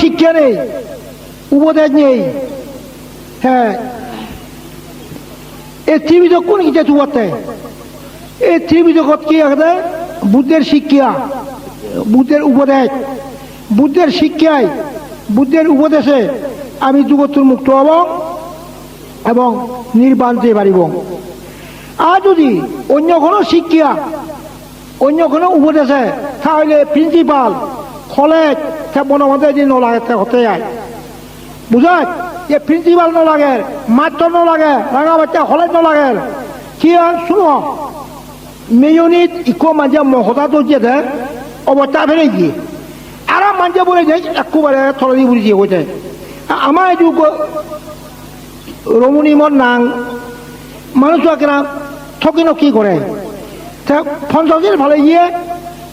শিক্ষা নেই, উপদেশ নেই। হ্যাঁ, এই ত্রিবিধ কোন কিছু চুয়াতে এই ত্রিবিধ কি আছে? বুদ্ধের শিক্ষা, বুদ্ধের উপদেশ, বুদ্ধের শিক্ষায়, বুদ্ধের উপদেশে আমি জগৎ মুক্ত হব এবং নির্বাণ যেতে পারিব। আর যদি অন্য কোনো শিক্ষা, অন্য কোনো উপদেশে তাহলে প্রিন্সিপাল কলেজ বনমতে যদি নলাগে হতে যায়, বুঝায় যে প্রিন্সিপাল নলাগে, মাস্টার নলাগে, রাঙা বাচ্চা কলেজ নলাগে, কি শুনো মেয়নিত ইকো মাঝে মহতা তো যে অবস্থা ফেলে গিয়ে আর মাঝে বলে যাই একেবারে থলি বুঝিয়ে হয়েছে। আমার এই রমণীমর নাং মানুষ ঠকি নকি করে 50 দিন ভালো গিয়ে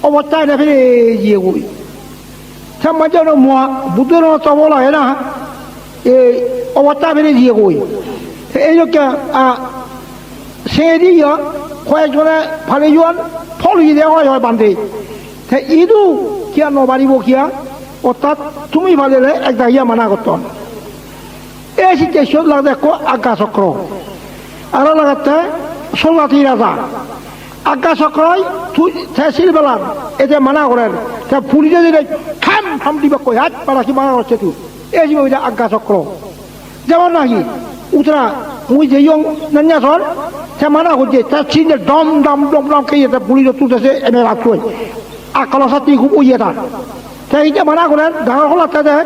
অবস্থা এটা ফেলে গিয়ে বই মাঝে বুদ্ধের তব লাগে না এই অবস্থা ফেলে গিয়ে বই এই লোককে সে দিয়ে কয়েকজনে ফালে যোৱান ফল দিয়ে হয় হয় বান্ধে ইদু কিয়া নবারিব কিয়া অর্থাৎ তুমি ভালেলে এক দাহিয়া মানা করত। এই সিচুয়েশন লাগতে আজ্ঞা চক্র আর লাগাতে সোলাতি রাজা আজ্ঞা চক্রই ছিল বেলার এতে মানা করেন পুলিশে যদি খাম খাম দিব কই হাত পাড়া কি মানা করছে তুই এই যে আজ্ঞা চক্র যেমন নাকি উতরা মুই যে নান্যাসর সে মানা করছে তার চিনে দম দম দম দম খেয়ে পুলিশে তুলতেছে এনে রাখছই আকালা সাথে খুব উইয়ে তার সেইটা মানা করেন ডাঙর হলাতে দেয়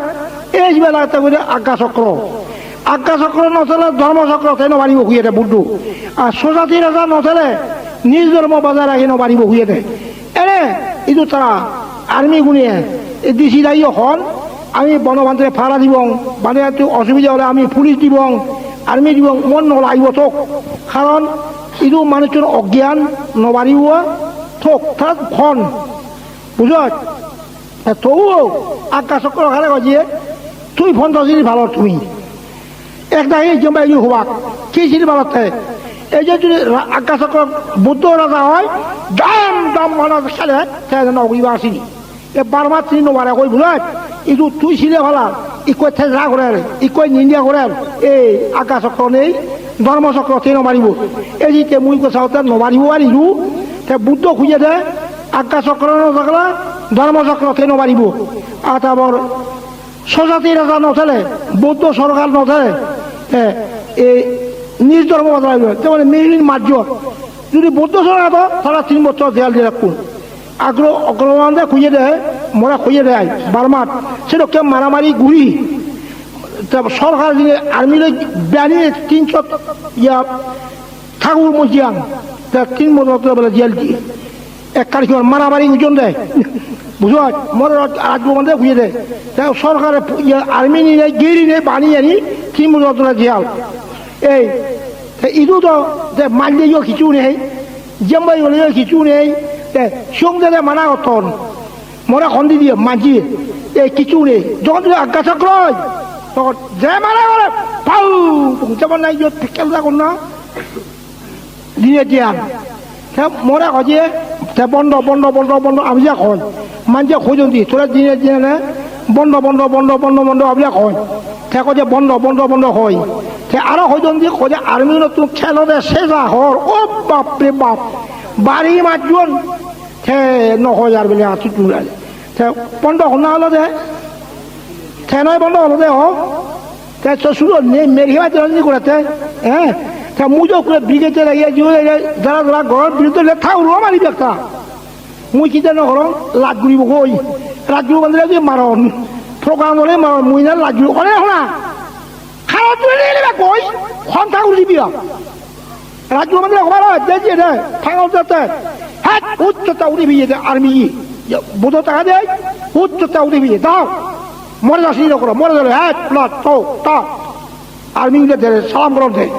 এই বেলাতে বলে আজ্ঞা চক্র। আজ্ঞা চক্র নচলে ধর্মচক্র তাই নবারিব হুয়ে দেয় বুদ্ধু আর সোজাতি রাজা নচলে নিজ ধর্ম বজায় রাখি নবারিব হুয়ে দেয় এনে ইদু তারা আর্মি গুনিয়ে ডিসি দায়ী হন আমি বনবান্ধে ফাড়া দিব মানে একটু অসুবিধা হলে আমি পুলিশ দিব আর্মি দিব মন নলাগিব থোক কারণ ইদু মানুষের অজ্ঞান নবারিব থোক তার খন বুঝত তবুও আজ্ঞা চক্র খালে গিয়ে তুই ফোন দিলি ভালো তুমি একটা এই জমা এই হবাক কি ছিল ভালোতে এই যে যদি আজ্ঞা চক্র বুদ্ধ রাজা হয় দাম দাম মানা খেলে নগরিবা আসিনি এ বারবার তিনি নবারে কই বুঝত ইদু তুই ছিলে ভালা ইকোয় থেজা করে ইকোয় নিন্দিয়া করে এই আজ্ঞা চক্র নেই ধর্মচক্র তে নমারিব এই যে মুই কোথাওতে নমারিব আর ইদু বুদ্ধ খুঁজে দে আজ্ঞা চক্র নথাকলে ধর্মচক্র তে নমারিব আর তারপর সোজাতি রাজা নথেলে বৌদ্ধ সরকার নথেলে এই নিজ ধর্ম বদলাই যেমন মেরিন মার্য যদি বৌদ্ধ সরকার তারা 3 বছর জেল দিয়ে রাখুন আগ্রহ অগ্রহণে খুঁজে দেয় মোরা খুঁজে দেয় বারমার সেরকম মারামারি ঘুরি সরকার যদি আর্মিলে বেড়িয়ে 300 ঠাকুর মজিয়ান 3 বছর বলে জেল দিয়ে এক কারিগর মারামারি ওজন দেয় বুঝত মোর রাজবন্ধে খুঁজে দেয় সরকার আর্মি নিয়ে গেড়ি নিয়ে বানিয়ে আনি 3 বছর জেল এই ইদু তো মানলেও কিছু নেই জেম্বাই হলেও কিছু নেই সঙ্গে মানা করতন মোরা খন্দি দিয়ে মাঝি এই কিছু নেই যখন তুমি আজ্ঞা চক্র তখন যে মানা করে পাউ যেমন নাই ফেকেল থাকুন না দিয়ে দিয়ান মোরা খজিয়ে বন্ধ বন্ধ বন্ধ বন্ধ আমি যা কয় মানুষে খোঁজন দিয়ে তোরা দিনে দিনে বন্ধ বন্ধ বন্ধ বন্ধ বন্ধ আমি কয় যে বন্ধ বন্ধ বন্ধ হয় আরো খোঁজন দিয়ে খোঁজে আর্মি নতুন খেলতে শেষা হর ও বাপরে বাপ বাড়ি মারজন নহয় আর বলে আছি তুলালে বন্ধ শোনা হলো যে নয় বন্ধ হলো যে হোক শুধু মেরি বাজি করেছে হ্যাঁ মুজো করে ব্রিগেডে লাগিয়ে যারা যারা ঘরের বিরুদ্ধে লেখা উড়ো মারিবি একটা মুই কি যেন ঘর লাগ ঘুরিব কই লাগ ঘুরিব বান্ধে মারণ প্রোগ্রাম হলে মারণ মুই না লাগ ঘুরিব করে শোনা খারাপ তুলে নিয়ে কই ঘন্টা ঘুরিবি রাজ্য মানে খবর দেখিয়ে দেয় ফাঙল যাতে হ্যাঁ উচ্চতা উড়িবি আর্মি বোধ টাকা দেয় উচ্চতা উড়িবি দাও মরে যাস নিয়ে করো মরে যাবে হ্যাঁ প্লাট তো তা আর্মি সালাম করো দেয়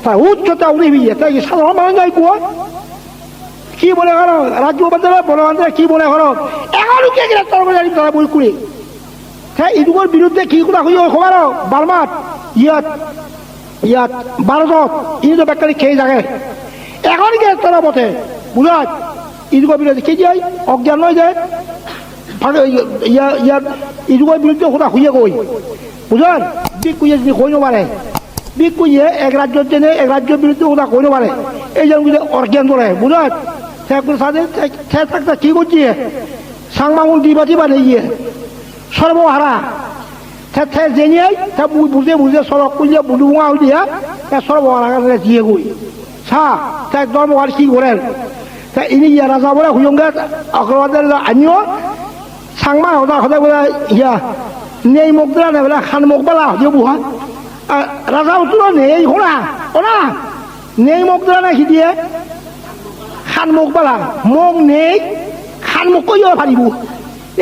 তাই উচ্চতা উড়িবি তাই সাধারণ মানুষ যাই কুয়া কি বলে করো রাজ্য বান্ধব বড় বান্ধব কি বলে করো এগারো কে গ্রেপ্তার করে জানি তারা বই করে হ্যাঁ ইদুগর বিরুদ্ধে কি করে হইয়া খবর বারমাত ইয়াত ভারতত ইদু বেকারি খেয়ে যাগে এখন গ্রেপ্তার বটে বুঝাত ইদুগর বিরুদ্ধে কি যায় অজ্ঞান নয় যায় ইয়ার ইজুগর বিরুদ্ধে কথা হইয়া কই বুঝলেন বিক কইয়ে যদি কই নবারে বিক কইয়ে এক রাজ্যের জেনে এক রাজ্যের বিরুদ্ধে কথা কই নবারে এই যেন অর্গেন ধরে বুঝলেন সাথে থাকতে কি করছি সাংমাগুন দিবাতি বানিয়ে সর্বহারা জেনে বুঝে বুঝে সড়ক করলে বুড়ুয়া হয়ে দিয়া সর্বহারা দিয়ে গই সা ধর্ম আর কি করেন ইনি রাজা বলে হুয়ঙ্গে অগ্রবাদের আনিও সাংমা হতা হতে বলে ইয়া নেই মুখদরা নে বলে খান মুখ বলা হয়ে বুহা রাজা উত্তর নেই হোনা ওনা নেই মুখদরা না দিয়ে খান মুখ বলা মুখ নেই খান মুখ কইও পারিব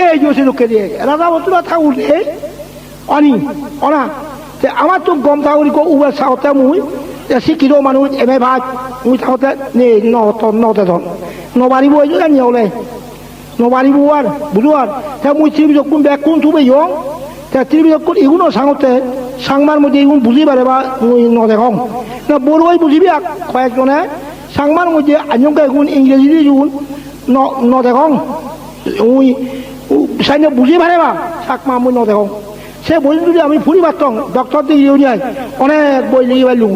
এই যে লোককে দিয়ে রাজা উত্তর থাকুন নেই অনি অনা আমার তো গম থাকুন উবের সাহতে মুই শিক্ষিত মানুষ এমএ ভাত মুই থাকতে নেই নতে ধন নবারিব এই জানি ওলে নবারিব আর বুঝো আর মুই ত্রিবিজক কোন ব্যাগ কোন থুবে ইয়ং ত্রিবিজক কোন ইগুনো সাঙতে সাংমার মধ্যে ইগুন বুঝি পারে বা মুই নদেখং না বড়ই বুঝিবি কয়েকজনে সাংমার মধ্যে আঞ্জঙ্কা ইগুন ইংরেজি ইগুন নদেখং মুই সাইনে বুঝি পারে বা সাকমা মুই নদেখং সে বই যদি আমি ফুরি পারতাম ডক্টর দিয়ে ইউনিয়ায় অনেক বই লিখে পারলুম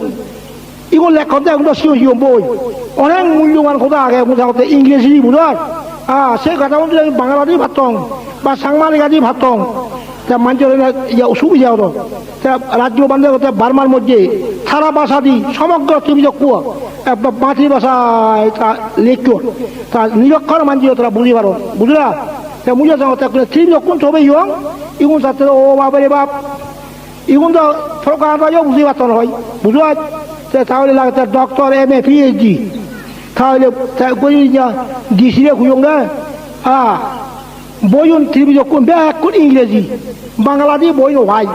ইগুলো লেখতে এগুলো সিও বই অনেক মূল্যবান কথা আগে বুঝাতে ইংরেজি বুঝার সেই কথা যদি আমি বাংলাতেই ভাবতাম বা সাংবাদিকাতেই ভাবতাম তা মানুষের সুবিধা হতো রাজ্য বান্ধব বার্মার মধ্যে সারা ভাষা দি সমগ্র ত্রিবিজক কুয়া মাতৃভাষায় তা লিখত তা নিরক্ষর মানুষ তারা বুঝি পারো বুঝলা মুঝে ত্রিবিজক কোন ছবি ইয়ং ইগুন ছাত্র ও বাবারে বাপ ইগুন তো সরকার বুঝি পারত হয় বুঝলা তাহলে লাগে ডক্টর এমএ পিএইচডি তাহলে ডিসিরে খুঁজঙ্গে বইন ত্রিবিজক কোন ব্যাগ কোন ইংরেজি বাংলাদেশ বই নো ভাই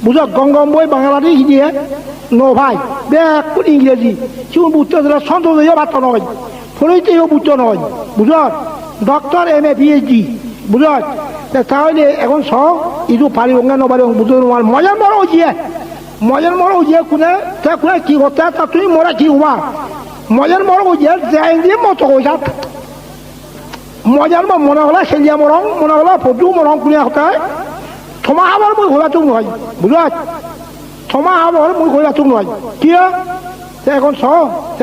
বুঝো গঙ্গম বই বাংলাদেশ দিয়ে নো ভাই ব্যাগ কোন ইংরেজি সিগুন বুঝতে সন্তোষ বার্ত নয় ফলিতেও বুঝতে নয় বুঝো ডক্টর এমএ পিএইচডি বুঝো তাহলে এখন সব ইদু পারি অঙ্গা নবারি বুঝতে মজার বড় হচ্ছে মজার বড় হচ্ছে কোনে কোনে কি করতে তা তুমি মরা কি হবা মজার বড় হচ্ছে যাই দিয়ে মতো হয়ে মজার মনে হলা সেলিয়া মরং মনে হলা ফটু মরং কোনে হতে থমা হাবার মই ঘোরা তুমি নয় বুঝলো থমা হাবার মই ঘোরা তুমি নয় কি এখন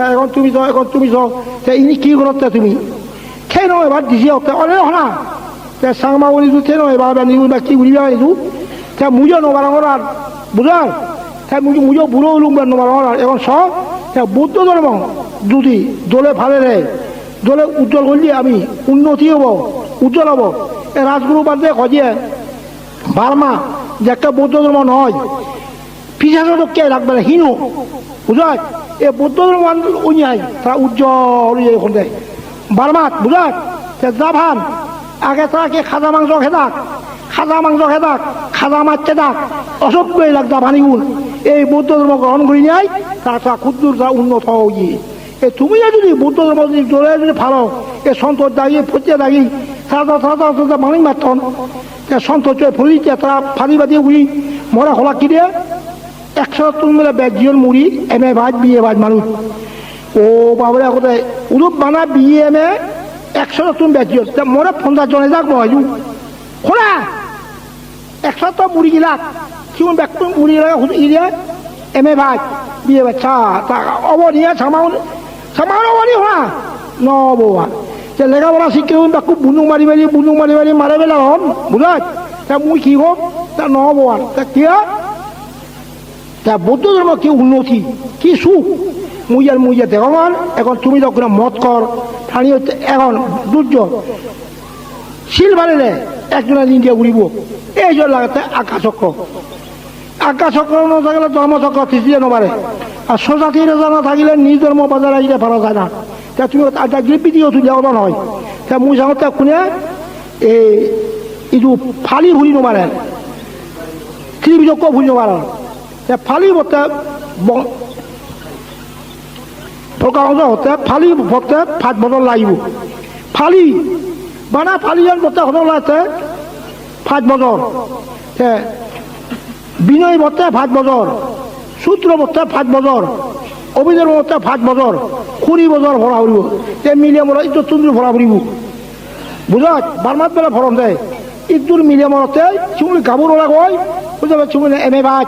এখন তুমি ইনি কি করতে তুমি খেয়ে নয় এবার দিছি হতে অনেক হনা সাংমা বলি থে নয় এবার কি বুঝিবা নিছু মুজো নবারঙর আর বুঝার মুজো বুড়ো উলুম নবারঙর আর এখন বৌদ্ধ ধর্ম যদি দলে ভালে রে দলে উজ্জ্বল করলে আমি উন্নতি হব উজ্জ্বল হব রাজগুরু বাদে খজিয়ে বার্মা যে একটা বৌদ্ধ ধর্ম নয় পিছাচো কে রাখবে না হিনু বুঝায় এ বৌদ্ধ ধর্ম উনিয়াই তারা উজ্জ্বল এখন দেয় বার্মাত বুঝায় জাভান আগে তারা কে খাজা মাংস খেদাক খাজা মাছ খেদাক অসভ্যই লাগতা ভানিগুন এই বৌদ্ধ ধর্ম গ্রহণ করি নাই তারা ক্ষুদ্র তারা উন্নত হয়ে তুমি যদি বৌদ্ধ ধর্ম যদি জোরে যদি ভালো এ সন্তোষ দাগি ফটিয়ে দাগি তারা মানি মারতন সন্তোষ ফলিতে তারা ফাঁদি বাদি উড়ি মরা হলা কি দিয়ে 170 মিলে ব্যাজিয়র মুড়ি এমএ ভাজ বিয়ে ভাজ মানুষ ও বাবরে আগতে উরূপ বানা বিয়ে এমএ 170 ব্যাজিয়র মরে 50 জনে যাক নহয় খোলা 170 মুড়ি গিলাক কিমান ব্যাকুন মুড়ি গিলাক ইয়ে এমএ ভাজ বিয়ে বাচ্চা তা অবনিয়া সামাউন অবনি হওয়া নবয়া লেখাপড়া শিক্ষা তাকু বুনুক মারি মারে বেলা হন বুঝাত তা মুই কি হোক তা নহবয়ার তা কিয়া তা বৌদ্ধ ধর্ম কি উন্নতি কি সুখ মুই দেখমান এখন তুমি যখন মত কর প্রাণী এখন দুর্যোগ শিল বাড়িলে একজনে ইন্ডিয়া উড়িব এই জন্য লাগাতে আকাশক্র নাথাকিলে ধর্মচক্র তৃতীয় নবারে আর সোজাতি রেজা না থাকিলে নিজ ধর্ম বাজার আহিলে ভাড়া যায় না তা তুমি ভিডিও তুলি যাওয়া নহয় তা মুই যাওঁতে কোনে এইটো ফালি ভুলি নমাৰে ত্ৰিবিজক ভুলি নমাৰে ফালি বতে হতে ফালি বতে ভাত বটল লাগিব ফালি বানা ফালি যেন বতে হতল আছে ভাত বজর বিনয় বতে ভাত বজর সূত্র বতে ভাত বজর অভিযোগ মতে ভাত বজর খুরি বজর ভরা ফুৰিব মিলিয়ে মৰা এইটো তুন্দ্ৰি ভৰা ফুৰিব বুঝাত বারমাত বেলা ভরণ দেয় ইদুর মিলে মরতে চুমুলি গাবুর ওরা কয় বুঝতে পারছি চুমুলি এম এ বাজ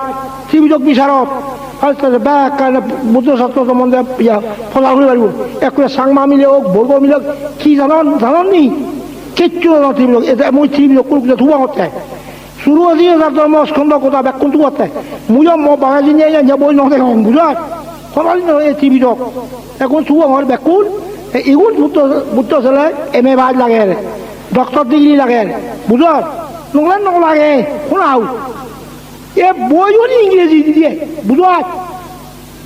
ত্রিবিধক বিশারদ ব্যাগ কারণে বুদ্ধ ছাত্র সম্বন্ধে ফলা করে পারিব একটু সাংমা মিলে হোক বর্গ মিলে হোক কি জাননি কিচ্ছু জানো ত্রিবিধক এটা মই ত্রিবিধক কোনো কিছু ধুবা করতে শুরু আছে তার ধর্ম স্কন্ধ কথা ব্যাগ কোনটু করতে মুজ বাঙালি নিয়ে যায় বই নদে বুঝা সবাই এই ত্রিবিধক এখন শুভ আমার ব্যাকুল এগুন বুদ্ধ ছেলে এম এ বাজ লাগে ডক্টর ডিগ্রি লাগে বুঝার নগলেন নগলাগে শোনাও এ বইজনই ইংরেজি দিয়ে বুঝার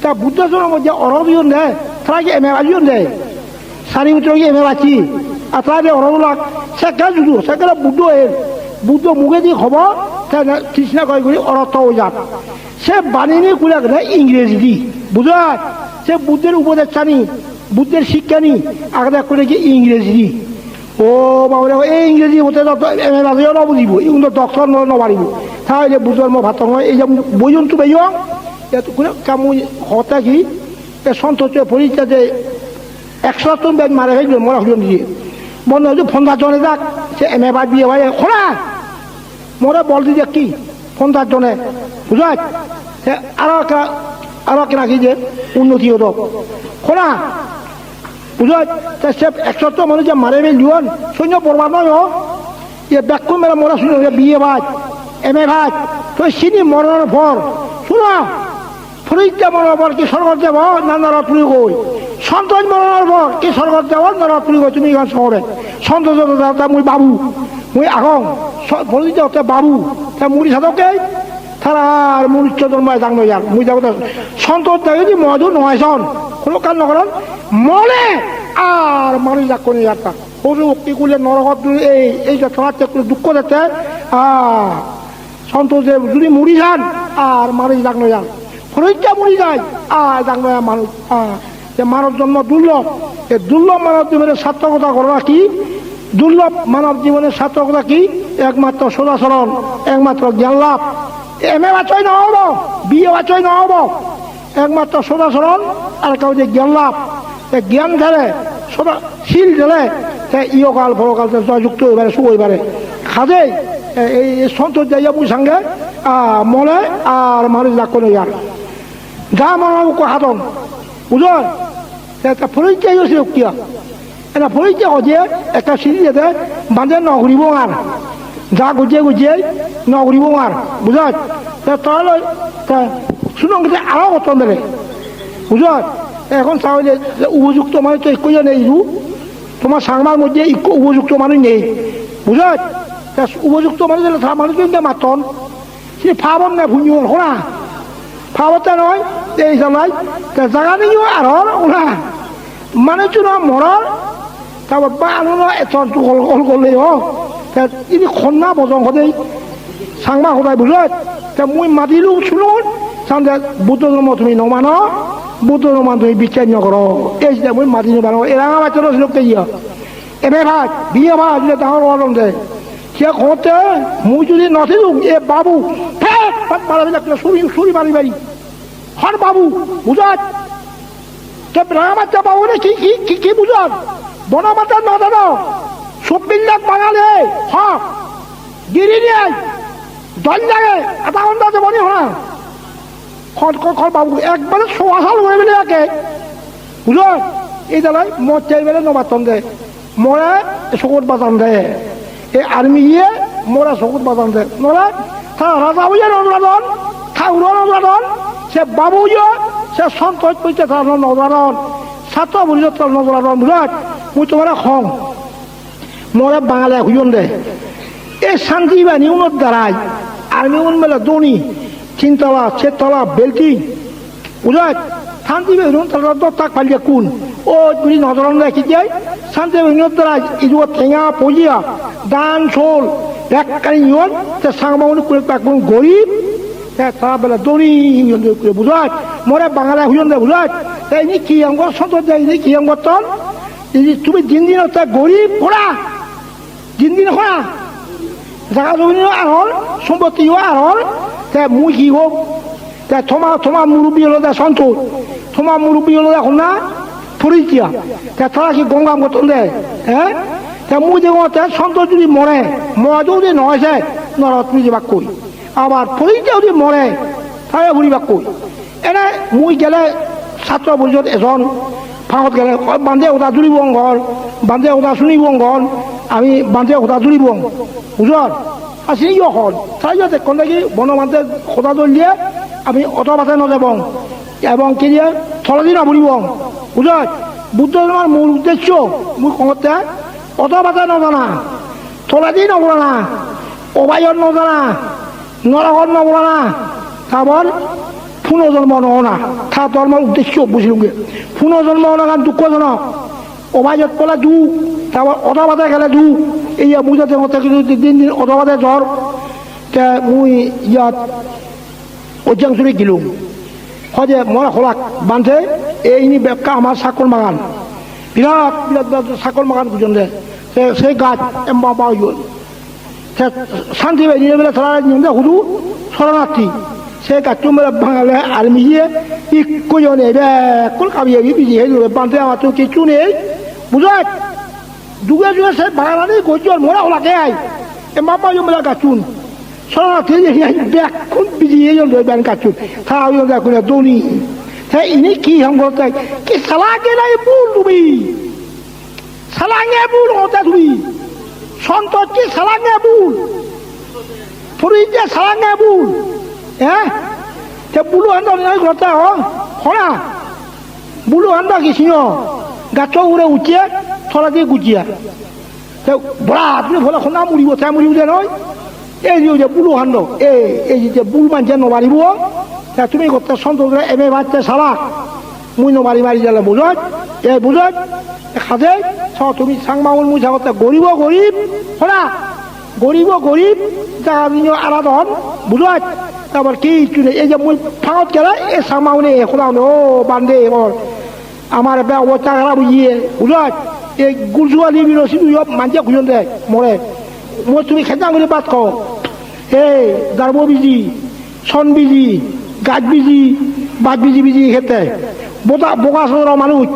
তা বুদ্ধ মধ্যে অরবিয়ন দেয় তারা কি এম এ বাজিয়ন দেয় 4 বছর কি এম এ বাজি আর তারা অরবলাক সেকা যুদু সেকা বুদ্ধ মুখে দিয়ে খবর তৃষ্ণা করে করে অরত হয়ে যাক সে বানিয়ে খুলে ইংরেজি দি বুঝার সে বুদ্ধের উপদেশ চানি বুদ্ধের শিক্ষা নি আগে করে কি ইংরেজি দি ও বাবু এই ইংরেজি হতে এম এ বাজিও নবুঝিব এগুলো ডক্টর নবাড়িব তাহলে বুদ্ধর মো ভাত এই যে বইজনটো বেয় কামু হতে কি সন্তোষ পরীক্ষা যে 100 জন বেদ মারে ফেলবে মরা হইল দিয়ে বন্ধ হয়েছে ফন্দার জনে যাক সে এম এ বাদ দিয়ে ভাই খোলা মরে বল দিয়ে কি ফন্দার জনে বুঝাই সে আরো একটা নাকি যে উন্নতি হতো খোলা বুঝাই সে 100 মানুষ যে মারে ফেলিয়ন সৈন্য বরবাদ নয় এ ব্যাকুম মেলা মরা শুনে বিয়ে ভাত এম এ ভাত তো চিনি মরণের পর শুনো ফরিদা মরণের পর কি স্বর্গ যাব না নরকপুরি কই সন্তোষ মরণের পর কি স্বর্গ যাব নরকপুরি কই তুমি এখান শহরে সন্তোষ মুই বাবু মুই আগং ফরিদা হতে বাবু তা মুড়ি সাধকে তারা আর মুড়ি চন্দ্রমায় দাঙ্গ যার মুই যাব সন্তোষ দেখে যে মধু নয়জন কোনো কাজ নকরেন মনে আর মানুষ যাক কোনে যাত্রা সরু কি করলে নরকত এই যে তোমার দুঃখ দিতে সন্তোষে যদি মুড়ি যান আর মানুষ দাঙ্গ যান ফরিদা মুড়ি যায় আর দাঙ্গ মানুষ মানব জন্ম দুর্লভ এই দুর্লভ মানব জীবনের সার্থকতা করো কি দুর্লভ মানব জীবনের সার্থকতা কি একমাত্র সদাচরণ একমাত্র জ্ঞান লাভ এম এ বাচই নহব বিয়ে বাচই নহব একমাত্র সদাচরণ আর কেউ যে জ্ঞান লাভ জ্ঞান ধরে সদা শিল ধরে ইয়কাল ফলকাল জয়যুক্ত হয়ে পারে সুখ হয়ে পারে খাদে এই সন্তোষ যাইয়া বুঝ সঙ্গে মনে আর মানুষ লাগ করে যার যা মনে হাতন বুঝল একটা পরিচয় হয়েছে কিয়া এটা পরিচয় হচ্ছে একটা সিঁড়ি যেতে বাঁধে নগরিব আর যা গুজিয়ে গুজিয়ে নগরিব আর বুঝল তাহলে শুনুন আরো কত মেলে বুঝল এখন তাহলে উপযুক্ত মানুষ তো একই নেই তোমার সাংমার মধ্যে উপযুক্ত মানুষ নেই বুঝল উপযুক্ত মানুষ মানুষ মাতন সে ফাবন না ভুঁজি হোনা ফাবতে নয় এই জানাই জায়গা নেই আর ওনা মানুষ মরার তারপর বা আনো এত কল করলে ইনি খন্না বজং সদাই সাংমা সদাই বুঝত মুই মাতিলো শুনুন সামনে বুদ্ধ ধর্ম তুমি নমান বুদ্ধ ধর্ম তুমি বিচার নকর এই মুই মাতি নবানো এরাঙা বাচ্চা লোককে ইয়া এমএ ভাত বিয়ে ভাত ডাঙর অলম দে সে কতে মুই যদি নথিলো এ বাবু সুরি বাড়ি বাড়ি হর বাবু বুঝত রাঙা বাচ্চা বাবু রে কি বুঝত বনমাতা নদানো 24 লাখ বাঙালি হক গিরি নিয়ে দল লাগে এটা অন্দাজে বনি হনা খর বাবু একবারে সোয়াশাল হয়ে গেলে একে বুঝল এই জায়গায় মদ চাই বেলে নবাতন দে মরে চকুত বাজান দে এই আর্মি গিয়ে মরে চকুত বাজান দে নলে রাজা বুঝে নজরাদন ঠাকুর নজরাদন সে বাবু সে সন্তোষ করছে তার নজরাদন ছাত্র বুঝল তার নজরাদন বুঝত মুই তোমার খং মরে বাঙালি হুজন দে এই শান্তি বাহিনী উন্নত দ্বারাই আর্মি উন মেলে দনি 3 তলা 4 তলা বেল্টিং বুঝত শান্তি বাহিনী তাক পালিয়ে কোন ও তুমি নজরান রাখি যায় শান্তি বাহিনীর দ্বারা ইজুয়া ঠেঙা পজিয়া দান শোল একখানি ইয়ন সাংবাদিক করে তাকুন গরিব তারা বেলা দনি বুঝত মরে বাঙালি হুজন দে বুঝত এই কি অঙ্গ সন্তোষ দেয় কি অঙ্গ তন তুমি দিন দিন গরিব খোড়া দিন দিন খোড়া জায়গা জমি আহল সম্পত্তিও আহল মুই কি হোক তোমার মুরব্বী হলো দে সন্তোষ তোমার মুরব্বী হলো এখন না পরিচিয়া তারা কি গঙ্গা মতন দেয় হ্যাঁ মুই দেখো সন্তোষ যদি মরে মরা যদি নহয় যায় নরত যাবাক কই আবার ফরিদে যদি মরে তাহলে ঘুরিবাক কই এনে মুই গেলে ছাত্র পরিষদ এজন ফাঁকত গেলে বান্ধে ওটা জুড়িব ঘর বান্ধে ওটা শুনিব ঘর আমি বান্ধে ওটা জুড়িব বুঝল আর সেই হল তাই দেখুন দেখি বনবান্ধে সদা দল দিয়ে আমি অত বাতে নযাব এবং কি দিয়ে থলদি নবরিব বুঝল বুদ্ধ ধর্মের মূল উদ্দেশ্য মুই কমতে অত বাতে নজানা থলদি নবরা না অবায়ন নজানা নরকত নবরা না তারপর পুনর্জন্ম নহনা তা ধর্মের উদ্দেশ্য বুঝলুগে পুনর্জন্ম হনা কারণ দুঃখজনক অবায়ত পলা দুঃখ তারপর অতবাদে গেলে দুঃখ এই বুঝাতে মতে কিন্তু দিন দিন অতবাদে জ্বর তে মুই ইয়াত অজ্যাংশরে গেলুম হয় যে মরা খোলাক বান্ধে এইনি বেকা আমার সাকর বাগান বিরাট বিরাট বিরাট সাকর বাগান বুঝন দে সেই গাছ এম্বা পাওয়া গেল শান্তি পাই নিয়ে বেলা ছাড়া নিয়ে হুদু শরণার্থী সে গাছ মেরে ভাঙালে আর মিলিয়ে ই কজনে বেকুল কামিয়ে বিজি হয়ে যাবে বান্ধে আমার তো কিছু নেই বুঝাত যুগে যুগে সে ভাঙানি গজল মরা খোলাকে আই এম্বা পাওয়া মেলা গাছুন শরণার্থী বেকুল বিজি হয়ে যাবে ব্যান গাছুন খাওয়া দেখুন দৌনি হ্যাঁ ইনি কি সংগত কি সালাকে নাই বুল তুমি সালাঙে বুল হতে তুমি সন্তোষ কি সালাঙে বুল ফরিদে সালাঙে বুল হ্যাঁ বুলু আন্দা ঘরতে হরা বুলু আন্দা গেছি গাছ উড়ে উঠিয়ে থলা দিয়ে গুজিয়া বড়া আপনি ভোলা খোনা মুড়িব চাই মুড়িব যে নয় এই যে বুলু আন্দ এই যে বুল মানছে নবারিব তুমি করতে সন্তোষ এমএ বাচ্চা সালা মুই নবারি মারি যালে বুঝত এই বুঝত খাজে তুমি সাংমাউল মুই সাগতে গরিব গরিব হরা গরিব গরিব জায়গা আলাদা হন বুঝত তারপর কি এই যে মুই ফাঁকত গেলে এই সাংমাউনে খোলা ও বান্ধে এবার আমার অবস্থা খারাপ বুঝিয়ে বুঝত এই গুরজুয়ালি বিরসি মানছে খুঁজন দেয় মরে মই তুমি খেতা করে বাদ খাও এই গার্ব বিজি সন বিজি গাছ বিজি বাদ বিজি বিজি খেতে বোকা চোরা মানুষ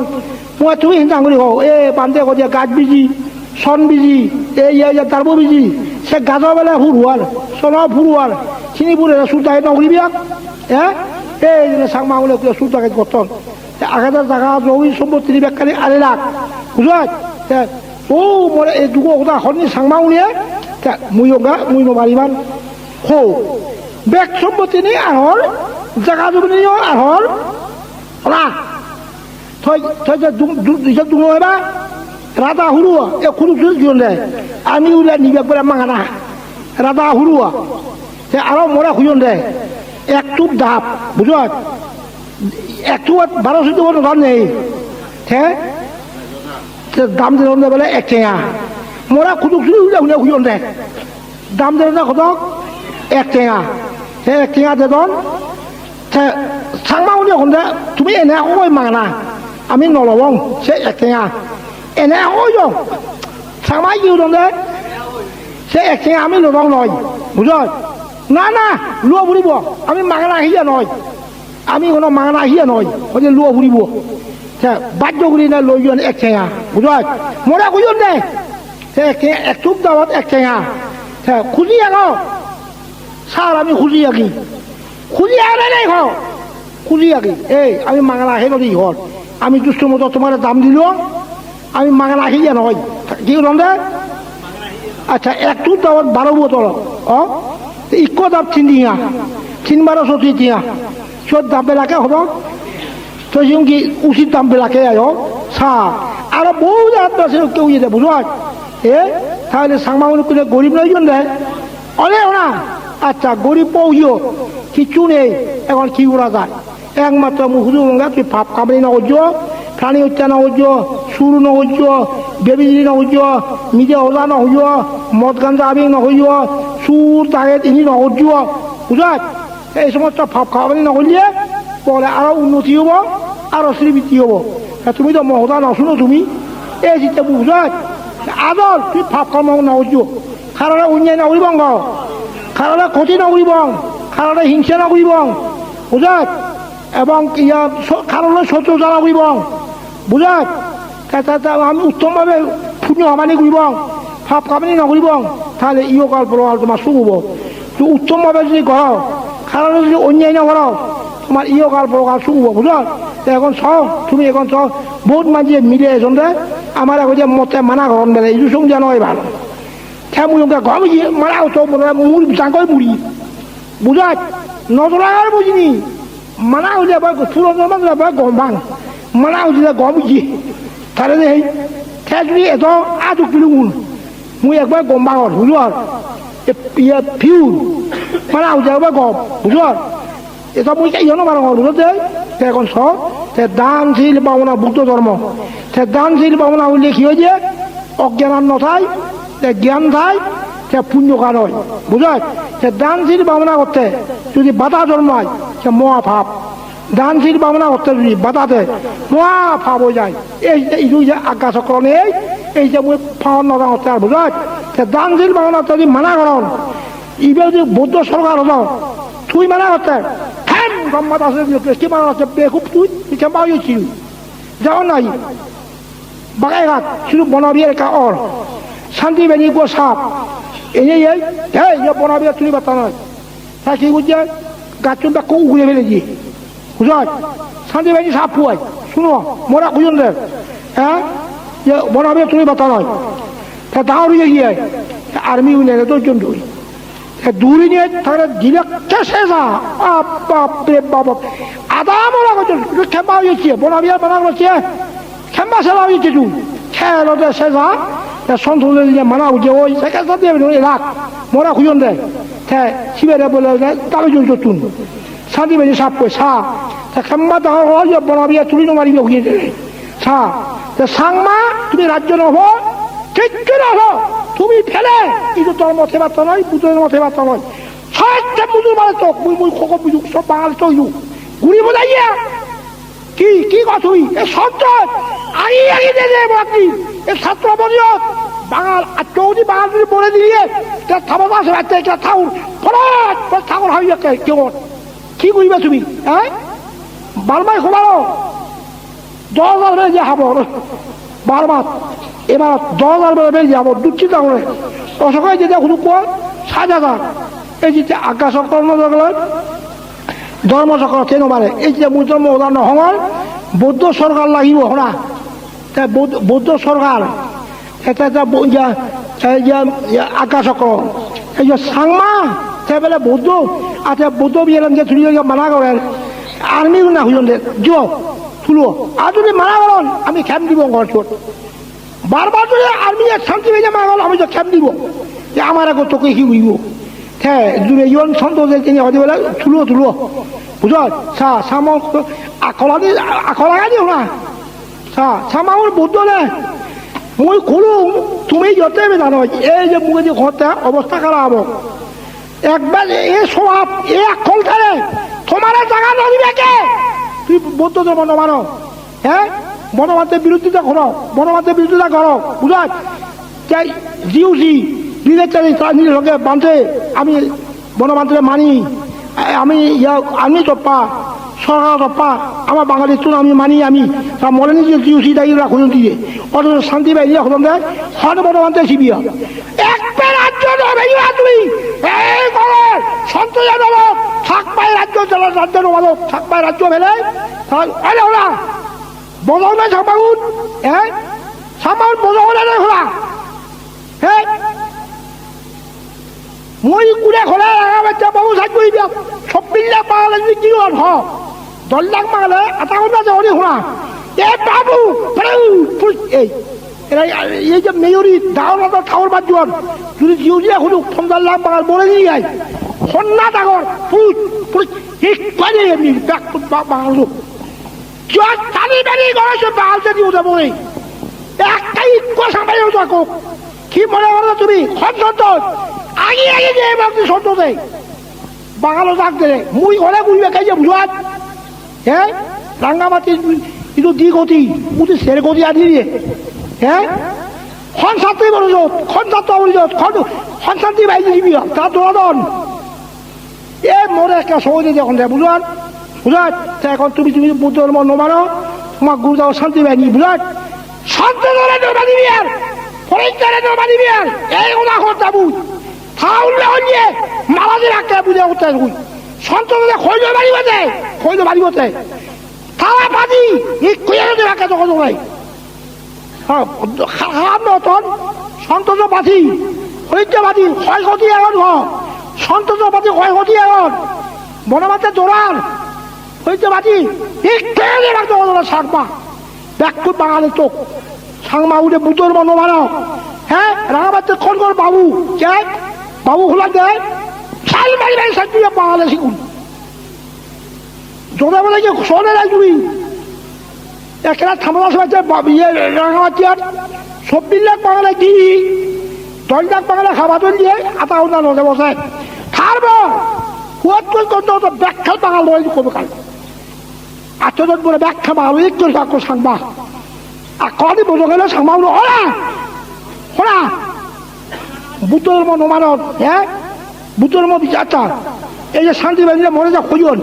মই তুমি হিংসা করি হও এ বান্ধে কে গাছ বিজি সন বিজি এই গার্ব বিজি সে গাছৰ বেলা ফুৰোৱাৰ চনৰ ফুৰোৱাৰ চিনি ফুৰে চুৰটাকে নকৰিবি হ্যাঁ এই চাংমা বলে চুরটাকে গঠন আগে জায়গা জমি সম্পত্তি বেকারি আড়াই লাখ বুঝত ও মরে এই দুগো কথা হরনি সাংমা উলিয়ে মুই নমারিমান হো বেগ সম্পত্তি নেই আহর জায়গা জমি নেই আহর ওলা থৈ দুনো এবা রাধা হুরুয়া এ খুরু চুরি জীবন দেয় আমি উলিয়া নিবে বলে মাঙানা রাধা হুরুয়া সে আরো মরা খুঁজন দেয় এক টুপ ধাপ বুঝত একটু 1200 বছর দাম নেই হ্যাঁ দাম দিলাম বলে এক টেঙা মরা খুদুক চুরি উলিয়া উলিয়া খুঁজন দেয় দাম দিলাম কত এক টেঙা সে এক টেঙা দেন সাংমা উলিয়া খুঁজে তুমি এনে কই মাঙানা আমি নলবং সে এক টেঙা এনে কই সাংমা ইউ দে সে এক টেঙা আমি লবং নয় বুঝত না না লুয়া ফুরিব আমি মাঙানা আহিয়া নয় আমি কোনো মাঙানা আহিয়া নয় ওই যে লুয়া ফুরিব বাধ্য করি না লই যান এক টেঙা বুঝত মরা কুজন দে সে এক টুপ দাওয়াত এক টেঙা খুঁজি আনো স্যার আমি খুঁজি আঁকি খুঁজি আনে নাই খাও খুঁজি আঁকি এই আমি মাঙানা আহি নদী ঘর আমি দুষ্ট মতো তোমার দাম দিল আমি মাঙানা আহিয়া নয় কি করলাম দে আচ্ছা এক টুপ দাওয়াত 12 বোতল ইকো দাম তিন 1200 টিয়া চোর দাম বেলাকে হব তো কি উচিত দাম বেলাকে আয় চা আর বহু জায়গা আছে কেউ যেতে বুঝত তাহলে সাংমা করে গরিব নয়জন দেয় অলে না আচ্ছা গরিব পৌঁছ কিছু নেই এখন কি করা যায় একমাত্র মুখুদু গঙ্গা তুই পাপ কামড়ি নগর্য প্রাণী হত্যা নগর্য সুর নগর্য বেবিজি নগর্য মিজে ওজা নহজ মদ গাঞ্জা আবেগ নহজ সুর তাগে তিনি নগর্য বুঝত এই সমস্ত পাপ কামড়ি নগরলে পরে আরো উন্নতি হব আরো শ্রীবৃদ্ধি হব তুমি তো মহদা নশুনো তুমি এই চিন্তা বুঝত আদর তুই পাপ কর্ম নগর্য কারণে অন্যায় নকরিব কারণে ক্ষতি নকরিব কারণে হিংসা নকরিব বুঝত এবং কারণে শত্রুতা নকরিব বুঝত আমি উত্তমভাবে পুণ্য কামানি কৰিব পাপ কামানি নকৰিব তাহলে ইহকাল পৰকাল তোমার সুখ হব তুমি উত্তমভাবে যদি করো কারণ যদি অন্যায় না করো তোমার ইহকাল পরকাল সুখ হব বুঝলো এখন চাও তুমি এখন চাও বহুত মানুষে মিলে এসে আমার এখন যে মতে মানা ঘর বেলে এই সঙ্গে নয় ভালো হ্যাঁ মুই ঘর বুঝি মারা হতো মুড় জাঙ্গল মুড়ি বুঝাত নজরাগার বুঝিনি মানা হলে পুরনো গম ভাঙ মানা হচ্ছে গম বুঝি তাহলে ঠেক যদি এত আটক পিলুন মুই একবার গম ভাঙর বুঝলো ফিউ মানা হচ্ছে একবার গম বুঝলো এটা মুই ইহনো মারা বুঝলো এখন সব দানশীল পাওনা বুদ্ধ ধর্ম দানশীল পাওনা হইলে কি হয়েছে অজ্ঞান নথায় জ্ঞান থায় সে পুণ্য কার হয় বুঝায় সে দানশীল ভাবনা করতে যদি বাধা জন্মায় সে মহাভাব দানশীল ভাবনা করতে যদি বাধা দেয় মহাভাব হয়ে যায় এই যে আজ্ঞা চক্র নেই এই যে মুই ফাওয়ার নজা করতে আর বুঝায় সে দানশীল ভাবনা যদি মানা করন ইবে যদি বৌদ্ধ সরকার হতো তুই মানা করতে হ্যাঁ গম্মাত আছে কি মানা আছে বেকুব তুই কেমন হয়েছিল যাও নাই বাগাইঘাট শুধু বনবিয়ের কা অর শান্তি বেনি গো সাপ এই বনবিয়া তুলি বার্তা নয় তা কি বুঝছে গাছ চুনটা কৌ ঘুরে ফেলেছি বুঝল শান্তি বেনি সাপ পুয়াই শুনো মোরা খুঁজন দেখ হ্যাঁ বনবিয়া তুলি বার্তা নয় তা দাঁড় হয়ে গিয়ে আর্মি উঠে দশজন ধরি দূরে নিয়ে তাহলে দিলে শেষা বাপরে বাপ আদা মোরা করছে খেম্বা হয়েছে বনবিয়া মানা করছে খেম্বা সেবা হয়েছে তুই খেলতে শেষা সন্তুলের যে মানা উঠে ওই সেখানে দিয়ে রাখ মোরা খুঁজন দেয় হ্যাঁ শিবেরা বলে তালে জল তুন শান্তি বেশি সাপ কই সা খেম্বা তাহলে হয় বনাবিয়া তুলি মারিবে উঠিয়ে দেবে সা সাংমা তুমি রাজ্য নহ কিচ্ছু নহ তুমি ফেলে কিন্তু তোর মতে বার্তা নয় বুধের মতে বার্তা নয় সবটা বুধুর মানে তো মুই মুই খোক বুঝুক সব বাঙাল তো ঘুরি বোঝাইয়া কি কি কথা তুই এ সন্ত্রাস আগে দে বাকি এ ছাত্র পরিষদ বাঙাল আর চৌধুরী বাঙাল যদি বলে দিয়ে থামা মাসে বাচ্চা এটা ঠাকুর ফরাত ঠাকুর হয় কেমন কি করিবা তুমি হ্যাঁ বারমাই খোলানো 10,000 বেড়ে যে হাবর বারবার এবার 10,000 বেড়ে যাবো দুশ্চিন্তা করে অসকায় যেটা শুধু কর 7,000 এই যে আজ্ঞা চক্র ধর্ম চক্র কেন মারে এই যে মুসলমান উদাহরণ হওয়ার বৌদ্ধ সরকার লাগিব হনা বৌদ্ধ সরকার এটা আজ্ঞা চক্র এই যে সাংমা সে বেলে বৌদ্ধ আচ্ছা বৌদ্ধ বিয়ে যে তুলি মানা করেন আর্মি না হুজন যো তুলো আর যদি মানা করেন আমি খেপ দিব ঘর চোট বারবার যদি আর্মি এক শান্তি ভেজে মানা করেন আমি তো খেপ দিব যে আমার আগে তোকে কি উইব হ্যাঁ দূরে জন সন্তোষের তিনি হতে বলে তুলো বুঝল সাম আখলা দিও না সামাউর বুদ্ধ নে মুই খুলুম তুমি যতে জানো এই যে মুখে যে ঘরটা অবস্থা খারাপ হবো একবার এ স্বভাব এ আখল থাকে তোমার জায়গা নদিবে কে তুই বৌদ্ধ ধর্ম নমানো হ্যাঁ বনমান্তের বিরোধিতা করো বনমান্তের বিরোধিতা করো বুঝাত চাই জিউসি বিদেশারি নিজের সঙ্গে বাঁধে আমি বনমান্ত্রে মানি আমি টপ্পা সরকার টপ্পা আমার বাঙালির তুন আমি মানি আমি তা মনে নিজে জিউসি দায়ী রাখুন দিয়ে অথচ শান্তি বাইরে এখন দেয় হন বনমান্ত্রে শিবিয়া একটা রাজ্য তুমি এই করো সন্তোষে দেব থাকপাই রাজ্য চলো রাজ্য নবালো থাকপাই রাজ্য ফেলে তাহলে ওরা বদল নাই সামাউন হ্যাঁ সামাউন বদল নাই ওরা হ্যাঁ মই কুড়ে খোলা লাগা বাচ্চা বহু সাহায্য হইবা 26 লাখ পাগলে যদি কি হল 10 লাখ পাগলে আটা কথা যাওয়ারি শোনা এ বাবু এই যে মেয়রি দাওয়ার ঠাকুর বাদ যদি জিউজিয়া শুধু 50 লাখ পাগল বলে দিয়ে যায় সন্না ডাঙর এমনি বাঙাল চালি বেরি গড়াইছে বাঙালতে দিও যাব একটাই সামাই কি মনে করো তুমি সন্তোষ আগে যে বাকি সন্তোষে বাঙালো ডাক দিলে মুই ঘরে বুঝবে খাই যে বুঝাত হ্যাঁ রাঙ্গামাটির কিন্তু দ্বিগতি উঠি সের গতি আদি দিয়ে হ্যাঁ খন ছাত্রী বলছ খন ছাত্র বলছ খন ছাত্রী বাইরে দিবি তার দোয়াদন এ মরে একটা সময় দিয়ে এখন বুঝাত এখন তুমি বুদ্ধ ধর্ম নমানো তোমার গুরু যাও শান্তি বাইনি বুঝাত শান্তি ধরে দিবি আর পরিচারে নবানি বিয়ার এই ওনা হতা বুঝ থাউলে হইয়ে মালাজের আকে বুঝে উঠতে বুঝ সন্তরে খইলো বাড়ি বসে খইলো বাড়ি বসে থালা পাজি এই কইয়ারে রাখা তো কত ভাই হ্যাঁ খারাপ নতন সন্তোষ পাতি হইতে পাতি ক্ষয়ক্ষতি এখন হ সন্তোষ পাতি ক্ষয়ক্ষতি এখন বনমাতে দৌড়ান হইতে পাতি এই কইয়ারে রাখতে কত সারপা ব্যাকুট বাঙালি চোখ সাংমা উঠে বুতর মনো মানো হ্যাঁ রাঙাবাচ্চা কোন কোন বাবু কে বাবু খোলা দেয় সাল বাড়ি বাড়ি সাজ দিয়ে বাঙালি শিখুন জোরে বলে যে শোনে না তুমি একটা থামলা সবাই ইয়ে রাঙাবাচ্চার 24 লাখ বাঙালি কি 10 লাখ বাঙালি খাবার দিয়ে আতা উন্না নজে বসে খারব কুয়াত কুয়াত করতে হতো ব্যাখ্যা বাঙাল রয়েছে কবে কাল আচ্ছজন বলে ব্যাখ্যা বাঙাল একটু থাকো সাংবা আর কদি বোঝো গেলে সাংবা হলো ওরা ওরা বুতর মনো মানব হ্যাঁ বুতর মো বিচার এই যে শান্তি বাঁধিয়ে মরে যা খুঁজন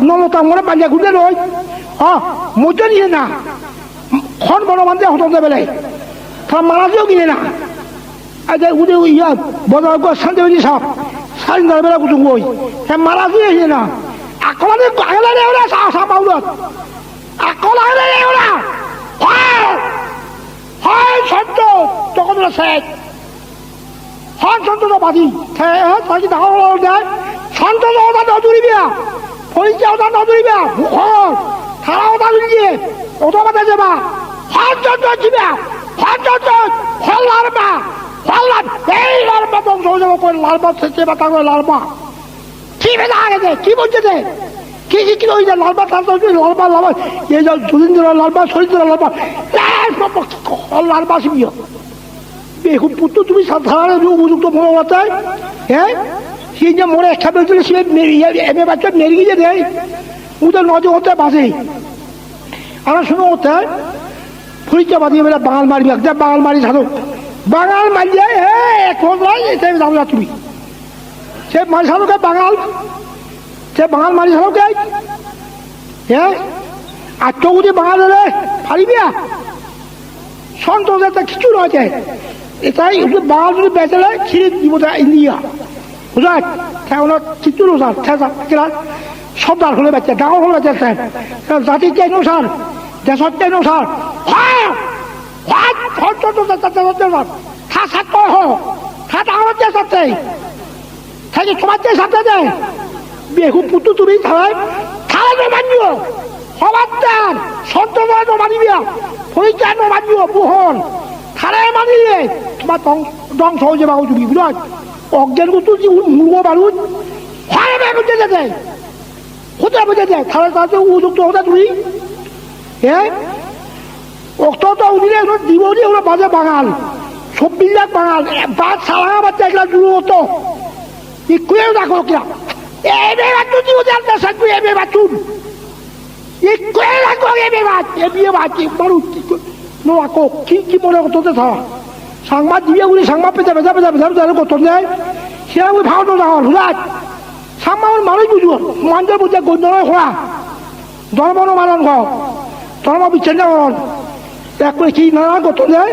নমতা মনে বাঁধিয়া ঘুরে রই মজা নিয়ে না খন বড় বান্ধে হতম দেবে তারা মারাজেও কিনে না উদে ইয়া বজার শান্তি বাঁধি সাপ সাড়ে 9 বেলা কুচুম বই হ্যাঁ মারাজে হিয়ে না আকলানে আগলা রে ওরা সাপ আউলত আকলা রে ওরা হয় সত্য তখন ওরা শেষ হন সন্তোষ বাদি তাকে ডাঙর দেয় সন্তোষ ওটা নজুরি বিয়া পরিচয় ওটা নজুরি বিয়া মুখর থালা ওটা দিয়ে ওটা বাদে যাবা হন সন্তোষ দিবা হন সন্তোষ হল লারবা হল এই লারবা ধ্বংস হয়ে যাবো করে লারবা থেকে বা তাকে লারবা কি বেদা গেছে কি বলছে দে কি কি হয়ে যায় লালবা তালবা লালবা লালবা এই যে সুরেন্দ্র লালবা শরীন্দ্র লালবা লালবা শিবিও এখন পুত্র তুমি সাধারণ উপযুক্ত মনে হতে হ্যাঁ সেই যে মরে একটা বেলছিল সে এমএ বাচ্চা মেরে গিয়ে দেয় ওদের নজর হতে বাসে আমরা শুনে হতে ফুরিচা বাঁধিয়ে বেলা বাঙাল মারবি একটা বাঙাল মারি সাধক বাঙাল মারিয়ে এখন যাবো না তুমি সে মারি সাধকে বাঙাল সে বাঙাল মারি সাধকে হ্যাঁ আর তো যদি বাঙাল হলে ফারিবিয়া সন্তোষ একটা কিছু রয়েছে এটাই বাঙাল যদি বেঁচে ছিঁড়ে দিব ইন্ডিয়া বুঝায় ওনার চিত্র অনুসার সর্দার হলে বেঁচে ডাঙর হলে বেঁচে জাতির চাই অনুসার দেশের চাই অনুসার তোমার যে সাথে দেয় বেহু পুতু তুমি থালায় থালা মানিও সবার দেন সন্তোষ মানিবিয়া পরিচয় মানিও বুহন থালায় মানিলে তোমার ধ্বংস হয়ে যাবে তুমি বুঝায় অজ্ঞান করতো যে মূর্খ বারুদ হয় বুঝে যেতে কোথায় বুঝে যায় থালা তাতে উপযুক্ত হতে তুমি হ্যাঁ অক্ত তো উদিলে দিব দিয়ে ওরা বাজে বাঙাল 24 লাখ বাঙাল বাদ সারা বাচ্চা এগুলা জুড়ো হতো ইকুয়েও দেখো কিনা এবে বাচ্চুন দিব জানতে সাথে এবে বাচ্চুন ইকুয়ে দেখো এবে বাচ্চ এবিয়ে বাচ্চি বারুদ নোয়াকো কি মনে করতে থাকা সাংবাদ দিয়ে উনি সাংবাদ পেতে বেজা বেজা বেজা বেজা করতে দেয় সে ওই ভাওটো ডাঙর হুলাত সাংবাদ মানুষ বুঝবো মানুষের বুঝে গঞ্জনের খোলা ধর্ম মানন ঘর ধর্ম বিচ্ছিন্ন করন এক করে কি নানান করতে দেয়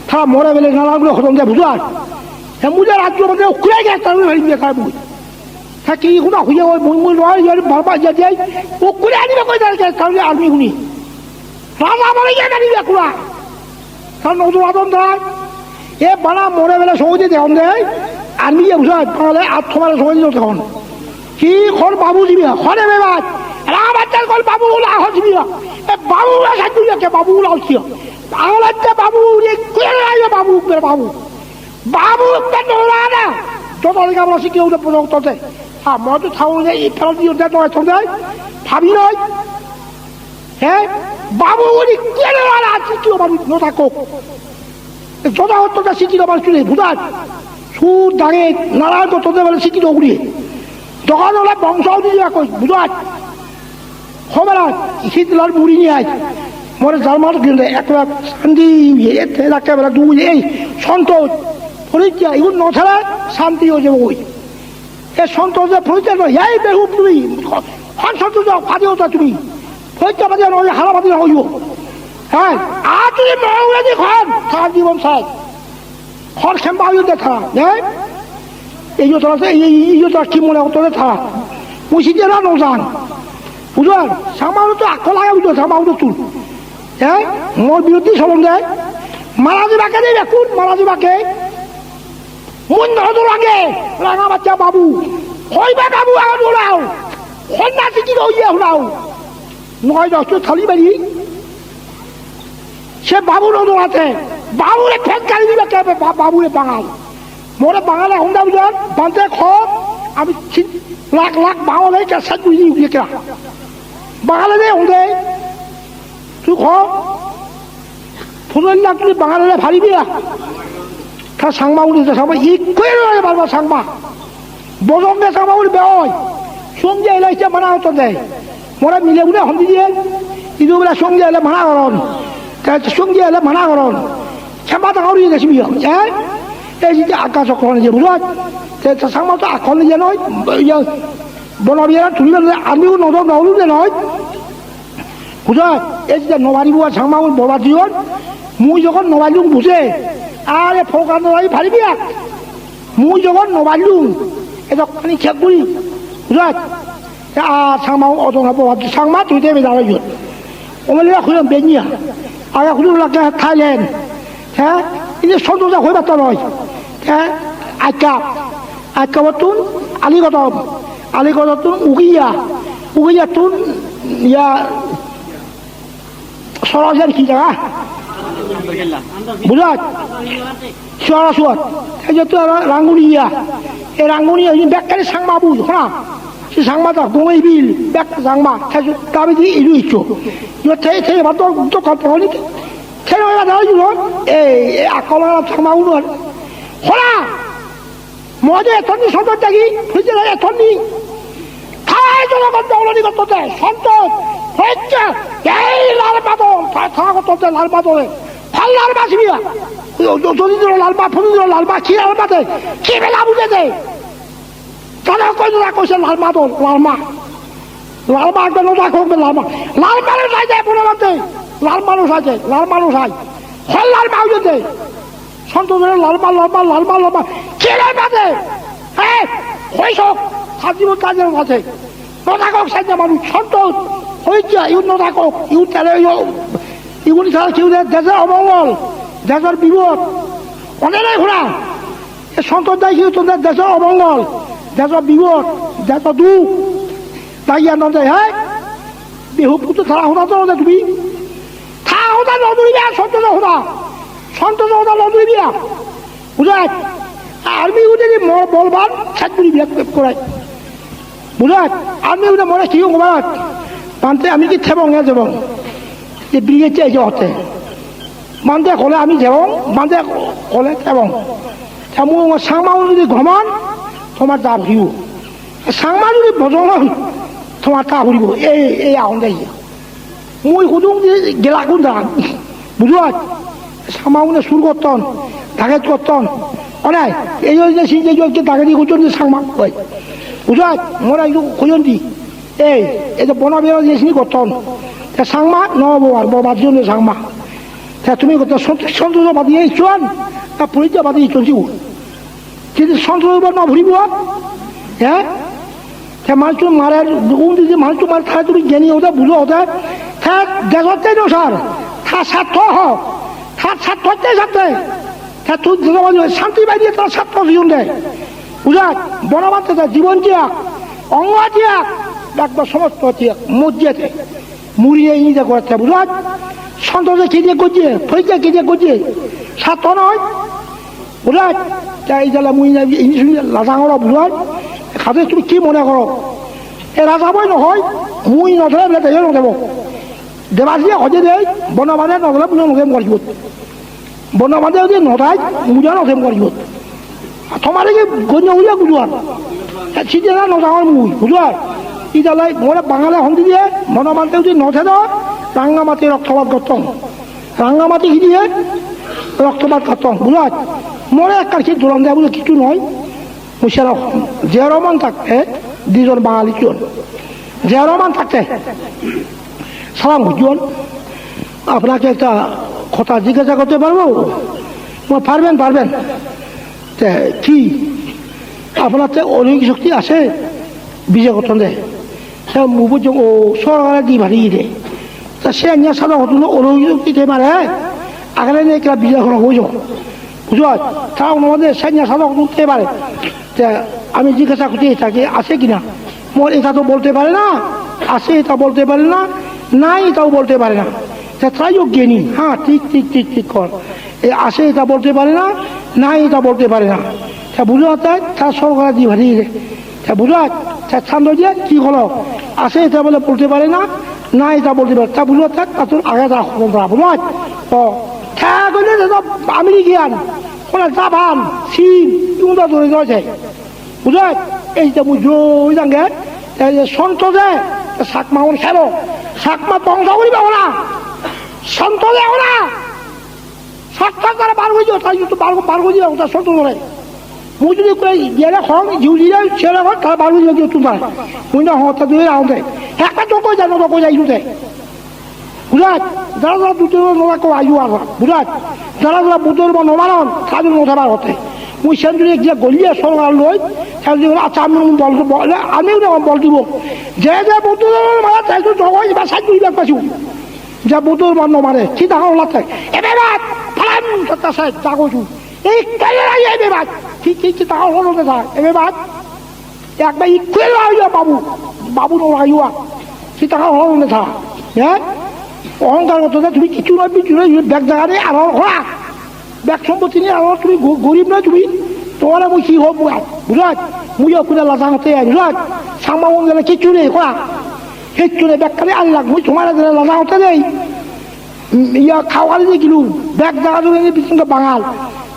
তা মরে বেলে নানানগুলো খতম দেয় বুঝার হ্যাঁ মুঝে রাজ্য মধ্যে খুলে গেছে তার খায় বুঝ হ্যাঁ কি কোনো খুঁজে ওই মুই রয় বারবার যে যাই ও খুলে আনিবে কই দাঁড়িয়ে তাহলে আর্মি শুনি রাজা বলে গিয়ে দাঁড়িয়ে খুলা তার নতুন আদম দেয় এ বানা মরে বেলা সহজে দেখন দেয় আর্মি যে বুঝায় বাংলায় 800 বেলা সহজে তখন কি খন বাবু দিবি খনে বেবাদ রাবাচ্চার কল বাবু গুলো আহ দিবি এ বাবু সাজু কে বাবু গুলো আসছি বাংলাতে বাবু বাবু বাবু বাবু নোলা না যত আমরা শিখে উঠে প্রজক্ততে হ্যাঁ মই তো থাও যে এই ফেরত দিয়ে দেয় তোর দেয় ভাবি নয় হ্যাঁ বাবু উনি কেন শিখিও বাবু নথাকো যথা হত্যা শিখিত আমার চুলে ভুদাত সুর দাঁড়ে নারায়ণ তো তোদের বলে শিখিত উড়িয়ে দোকান হলে বংশ দিয়ে বুঝাত খবর শীতলার মুড়ি নিয়ে আয় মরে জালমার কিনলে একটা শান্তি একেবারে দুই এই সন্তোষ পরিচয় এগুলো ন ছাড়া শান্তি হয়ে যাবে ওই এ সন্তোষের পরিচয় নয় এই বেহু তুমি সন্তোষ ফাঁদি হতো তুমি পরিচয় বাদে হারা বাদে হইব হ্যাঁ আজ তুই মৌলাদি খন তার জীবন চাই খন খেম্বা হইতে থাকা হ্যাঁ এই যে কি মনে তোদের থাকা মুসিদে না নজান বুঝল সামান্য তো আখ লাগা বুঝল সামান্য তুল হ্যাঁ মোর বিরোধী সম্বন্ধে মারা যাবাকে দেবে কোন মারা যাবাকে মন নজর লাগে রাঙা বাচ্চা বাবু হইবা বাবু আগে ওরাও কন্যা শিখি হইয়া ওরাও 9-10 থালি বাড়ি সে বাবু নজর আছে বাবুরে ফেক গাড়ি দিবে কে বাবুরে বাঙাল মোরে বাঙালে হুন্ডা বুঝল বাঁধে খব আমি লাখ লাখ বাঙালে সাজ বুঝি উঠিয়ে কেনা বাঙালে দে হুন্ডে তুই খব ফুলের না তুই বাঙালে ভারিবি তা সাংমা উঠেছে সাংমা ইকুয়ে রয়ে পারবো সাংমা বজঙ্গে সাংমা উঠে বেয় সঙ্গে এলে এসে মানা হতো দেয় মোরা মিলে উঠে হন্দি দিয়ে ইদু বেলা সঙ্গে এলে মানা করন সঙ্গে এলে মানা করন খেমা টাকা উড়িয়ে গেছি হ্যাঁ এই যে আকাশ অক্ষণ যে বুঝল সাংমা তো আখন যে নয় বনবিয়ারা তুললে আমিও নজর নহলু যে নয় বুঝল এই যে নবারি বুয়া সাংমা ববার জীবন মুই যখন নবাইলুম বুঝে আরে ফোকান নবাই ভারিবি মুই যখন নবাইলুম এতখানি খেক করি বুঝল সাংমা অজনা ববার সাংমা তুই দেবে দাঁড়াই ওমেলিয়া খুঁজলাম বেঞ্জিয়া আগে খুঁজলাম থাইল্যান্ড হ্যাঁ এই যে সন্তোষা হয়ে পারত নয় হ্যাঁ আইকাবতুন আলিগততুন উগিয়াতুন ইয়া সরাসরি কি জায়গা বুঝাত সরাসুয়াত এই যে তো রাঙ্গুনি ইয়া এই রাঙ্গুনি ব্যাগকারি সাংমা বুঝ হনা সে সাংমাটা গঙ্গাই বিল ব্যাগ সাংমা তাবে দিয়ে ইলু ইচ্ছো থেকে ভাত তো কত হলি খেয়ে হয়ে দাঁড়াইছিল এই আকলা সাংমা উঠো হলা মজা এতনি সন্তোষ দেখি ফুলছে এতনি থাই জনগণ দৌলনি করতে সন্তোষ হচ্ছে এই লাল বাদল থাকা করতে লাল বাদলে ভাল লাল মা ছিবিয়া যদি দিল লাল মা ফুল দিল লাল মা কি লাল মাতে কি বেলা বুঝে দেয় তারা কই না কইছে লাল বাদল লাল মা একটা নজা করবে লাল মানুষ আছে মনে মধ্যে লাল মানুষ আছে হল লাল মা বুঝে দেয় সন্তোষের লাল মা কি লাল মাতে হ্যাঁ হয়েছ সাজিব কাজের মাঝে নজা কক সাজা মানুষ সন্তোষ হয়েছে ইউ নজা কক ইউ তাহলে ইগুলি ছাড়া কেউ দেশের অমঙ্গল দেশের বিপদ অনেক ঘোরা সন্তোষ দেয় কেউ তোদের দেশের অমঙ্গল দেশের বিপদ দেশের দুঃখ তাই আর নয় হ্যাঁ বিহু পুতো থাকা হোনা তো তুমি থাকা হোনা নদুরিবি সন্তোষ হোনা নদুরিবি বুঝাত আর্মি উঠে বলবার সাত করি বিয়াত করাই বুঝাত আর্মি উঠে মনে কি কবার পান্তে আমি কি থেবং যাব যে ব্রিগেড চাইছে হতে মানতে কলে আমি যাব মানতে কলে থেবং মোৰ সাংমাও যদি ঘমান তোমার দা ভরিব সাংমা যদি বজমান তোমার তা ভরিব এই আহন যাই মই সুদুং গেলা কোন দা বুঝাত সাংমাউনে সুর করতন ঢাকাত করতন অনাই এই যে সিনজে যে ঢাকাতি করতন যে সাংমা কয় বুঝাত মোরা এই কইন দি এই যে বনবিয়ার যেসিনি করতন সাংমা নবার ববার জন্য সাংমা তুমি সন্তোষ বাদি চুয়ান তা পরিচয় বাদি চলছি কিন্তু সন্তোষ না ভরিব হ্যাঁ মানুষ মারে যে মানুষ মারে তাহলে তুমি জ্ঞানী হতে বুঝো হতে দেশতে নসার তার স্বার্থ হোক তার স্বার্থতে সাথে তুই শান্তি বাইরে তার স্বার্থ জীবন দেয় বুঝাত বনবাদ জীবন তিয়াক অঙ্গ তিয়াক একবার সমস্ত তিয়াক মজ্জিয়াতে মুড়িয়ে ইনিতে করতে বুঝাত সন্তোষে কি দিয়ে করছে ফইতে কি দিয়ে করছে স্বার্থ নয় বুঝাত এই জেলা মুই লাজাঙরা বুঝাত খাতে তুমি কি মনে করো এ রাজাবই নহয় মুই নধরে বলে দেখে নদেব দেবাসিয়ে হজে দেয় বনবাদে নধরে মুঝে নধেম করিব বনবাদে যদি নধায় মুঝা নধেম করিব তোমার কি গণ্য হইয়া বুঝার সিজেনা নজাঙর মুই বুঝার ই জ্বালাই মোরে বাঙালি হন্দি দিয়ে বনবাদে যদি নথে দাও রাঙ্গামাটি রক্তপাত করতাম রাঙ্গামাটি কি দিয়ে রক্তপাত করতাম বুঝাত মোরে এক কাছে দোলান দেয় বলে কিছু নয় মুশারা জিয়া রহমান থাকতে দুজন বাঙালি জন জিয়া রহমান থাকতে সালাম হুজুর আপনাকে একটা কথা জিজ্ঞাসা করতে পারবো? পারবেন পারবেন। কি আপনার অলৌকিক শক্তি আছে বিজয় করতে দেয় মুবুজ ও সরকারে দি ভারিয়ে দেয় তা সে নিয়ে সাদা হতো অলৌকিক শক্তি মারে আগে নিয়ে একটা বিজয় করা হয়ে যাও বুঝো তাও আমাদের সে নিয়ে সাদা হতে পারে। আমি জিজ্ঞাসা করতে থাকি আছে কিনা, মোর এটা তো বলতে পারে না, আছে এটা বলতে পারে না, নাই এটাও বলতে পারে না। তাই জ্ঞানী, হ্যাঁ ঠিক ঠিক ঠিক ঠিক কর, আসে এটা বলতে পারে না, নাই এটা বলতে পারে না। বুঝো তার সরকার দিয়ে ভারিয়ে দেয় বুঝো ছান্দ দিয়ে কি হলো, আসে এটা বলে বলতে পারে না, না এটা বলতে পারে তা বুঝো তার আগে তা বুঝো ও করলে আমেরিকান ওরা জাপান চীন এগুলো ধরে যাওয়া যায় বুঝো। এই যে বুঝো ওই সঙ্গে সন্ত যে শাকমা খেলো শাকমা ধ্বংস করিবে ওরা সন্ত যে ওরা সাক্ষাৎ তারা বার করে দিও, তাই বার করে দিও তার সন্ত ধরে মুই যদি গেলে হং ঝুলিয়ে ছেলে হয় তারা বার করে দিও তুমি মুই না হতা দিয়ে আনতে একটা তো কই যায় না কই যায় ইউতে বুঝাত যারা যারা দুটো নোলা কেউ আয়ু আর বুঝাত যারা যারা বুধের বা নমানন তাদের মধ্যে বার হতে মুই সেন্টুরি গিয়ে গলিয়ে সরকার লই আচ্ছা আমি বল আমিও বল দিব যে যে বুধের মারা তাই তো জগাই বা সাইড করিবার পাইছো যা বুধের মান মারে কি দেখা ওলাতে এবার ফালাম সত্তা সাইড জাগোছু এই কেলে এই বাদ কি কি কি দেখা হলো না এবার একবার ইকুয়েল আইয়া বাবু বাবু নো আইয়া কি দেখা হলো না হ্যাঁ অহংকার করতে তুমি কিছু নয় ব্যাগ জায়গা নেই আর ঘোরা ব্যাগ সম্পত্তি নেই আর তুমি গরিব নয় তুমি তোমার মুই কি হোক বুঝাত মুই ওখানে লাজা হতে বুঝাত সামা গেলে কিচ্ছু নেই ঘোরা কিচ্ছু নেই ব্যাগ খালি আল্লাহ মুই তোমার লাজা হতে নেই ইয়া খাওয়ালে দিয়ে গেলু ব্যাগ জায়গা জমি পিছনটা বাঙাল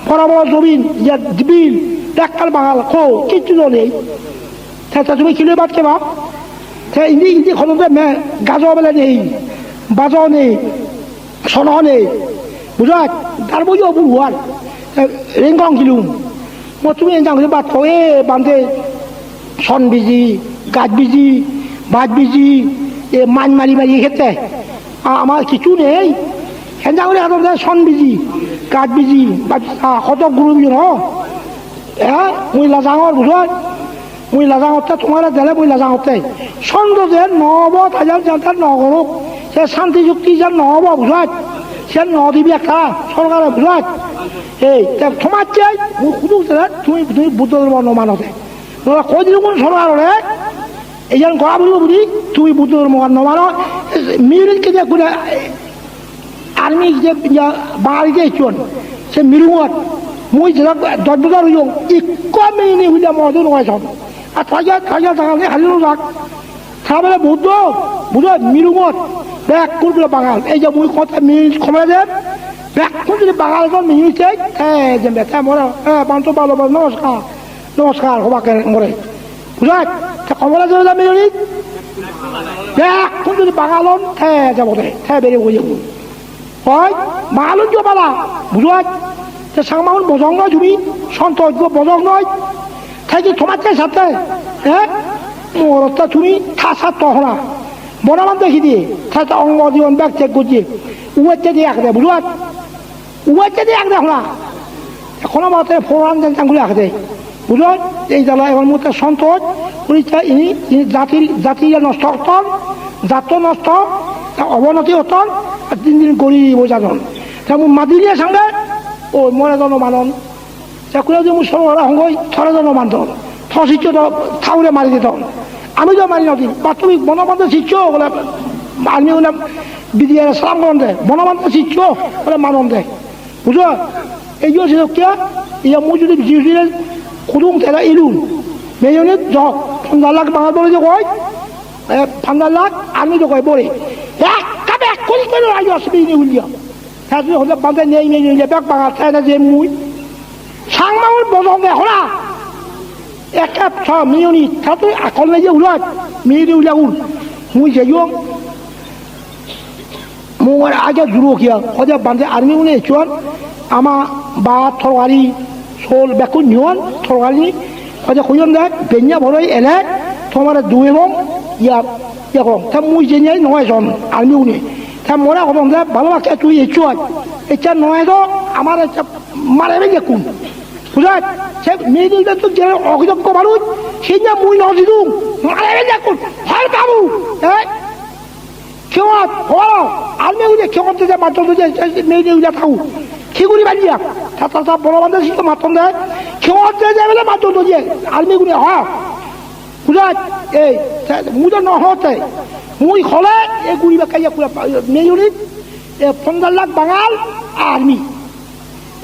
বড় বড় জমিন ইয়া বিল ব্যাগকাল বাঙাল খো কিচ্ছু নেই তুমি কিলো বাদ কে বাপ ইন্দি ইন্দি খনতে গাজর বেলা নেই বাজাও নেই সনহ নেই বুঝাত তার বই বুড়ার রেঙ্গং গিলুম মই তুমি এনজাং বাদ খাও এ বান্ধে সন বিজি গাছ বিজি ভাত বিজি এ মান মারি মারি খেতে আমার কিছু নেই হেঞ্জাং হাতত সন বিজি গাছ বিজি কত গুরু বিজি ন হ্যাঁ মুই লাজাঙর বুঝাত মুই লাজাঙতে তোমার দিলে মুই লাজাঙতে চন্দ্র যে নহব তাদের যাতে নগরক সে শান্তি চুক্তি যে নহব বুঝাত সে নদিবি একটা সরকারে বুঝাত এই তোমার চাই মুই শুধু তুমি তুমি বুদ্ধ ধর্ম নমানতে নহলে কৈ দিলো কোন সরকারে এই যেন গড়া বুঝবো বুঝি তুমি বুদ্ধ ধর্ম নমানো মিউনিটকে যে কোনে আর্মি যে বাঙালিতে চন সে মিরুঙত মুই যেটা 10 বছর হইল ইকা মেইনি হইলে মজুর নয় সব আর থাকা থাকা থাকা হারিয়ে রাখ তারপরে বুদ্ধ বুঝো মিরুঙত ব্যাগ করবে বাঙাল এই যে মুই কথা মিনিট কমে দেব ব্যাগ করলে বাঙাল মিনিট চাই হ্যাঁ মরে হ্যাঁ পাঁচ ভালো নমস্কার নমস্কার হবাকে মরে বুঝাত কমলা যাবে মিনিট ব্যাগ করলে বাঙালন হ্যাঁ যাবো হ্যাঁ বেরিয়ে হয়ে যাবো হয় বাঙালন যে পালা বুঝাত সাংমাউন বজং নয় তুমি সন্ত বজং নয় থাকি তোমার সাথে হ্যাঁ মোরটা তুমি থাসা তহরা বনামান দেখি দিয়ে থাকা অঙ্গ জীবন ব্যাগ চেক করছি উয়েছে দিয়ে আঁকতে বুঝাত উয়েছে দিয়ে আঁকতে হলা এখন আমার ফোরান চাঙ্গুলি আঁকতে বুঝত এই জ্বালা এবার মধ্যে সন্তোষ ইনি জাতির নষ্ট হতন জাত নষ্ট অবনতি হতন আর দিন দিন গরিব বোঝাজন তেমন মাদিলিয়া সঙ্গে ও মরে জন মানন কোন যে মুই সরকার হঙ্গই থরে জন মানতন থিচ্ছ ঠাউরে মারি দিত আমি তো মারি নদী বা তুমি বনবন্ধ শিখছো বলে আর্মি বলে বিদিয়ে সালাম করন দে বনবন্ধ শিখছো বলে মানন দে বুঝো এই যে কে ইয়া মুই যদি জিউজিলে খুদুং থেলা ইলুন মেয়নে জক 15 লাখ বাঙাল বলে যে কয় 15 লাখ আর্মি তো কয় বলে এক কাবে কোন কোন আই আসবি নি উলিয়া তাহলে হলে বাঁধে নেই নেই ব্যাগ বাঙাল তাই না যে মুই সাংমাউল বজং দে হলা এক মিউনি তাতে আকল নাই যে উলাত মিউনি উলা উল মুই যাইও মোর আগে জুরো কিয়া হজা বান্ধে আর্মি উনি চুয়ান আমা বা থরগারি সোল বেকু নিয়ন থরগারি হজা কইন দে বেনিয়া ভরই এলে তোমার দুই এবং ইয়া ইয়া কম তা মুই জেনিয়াই নয় জন আর্মি উনি তা মোরা কম যে ভালোবাসা তুই এসু এটা নয় তো আমার মারাবে যে কোন বুঝা সে মেয়েদের তো যে অকৃতজ্ঞ মানুষ সেই যে মুই নদী মারাবে যে কোন হয় বাবু হ্যাঁ কেউ আর্মি উঠে কেউ যে মাত্র মেয়েদের উঠে থাকু খিগুড়ি বাজিয়া তা বড় বান্ধব শিখতে মাতন দেয় কেউ যাবে মাত্র যে আর্মি গুলি হয় বুঝা এই মুই ন হতে মুই হলে এই গুড়ি বাকাইয়া পুরা মেজুরি 15 লাখ বাঙাল আর্মি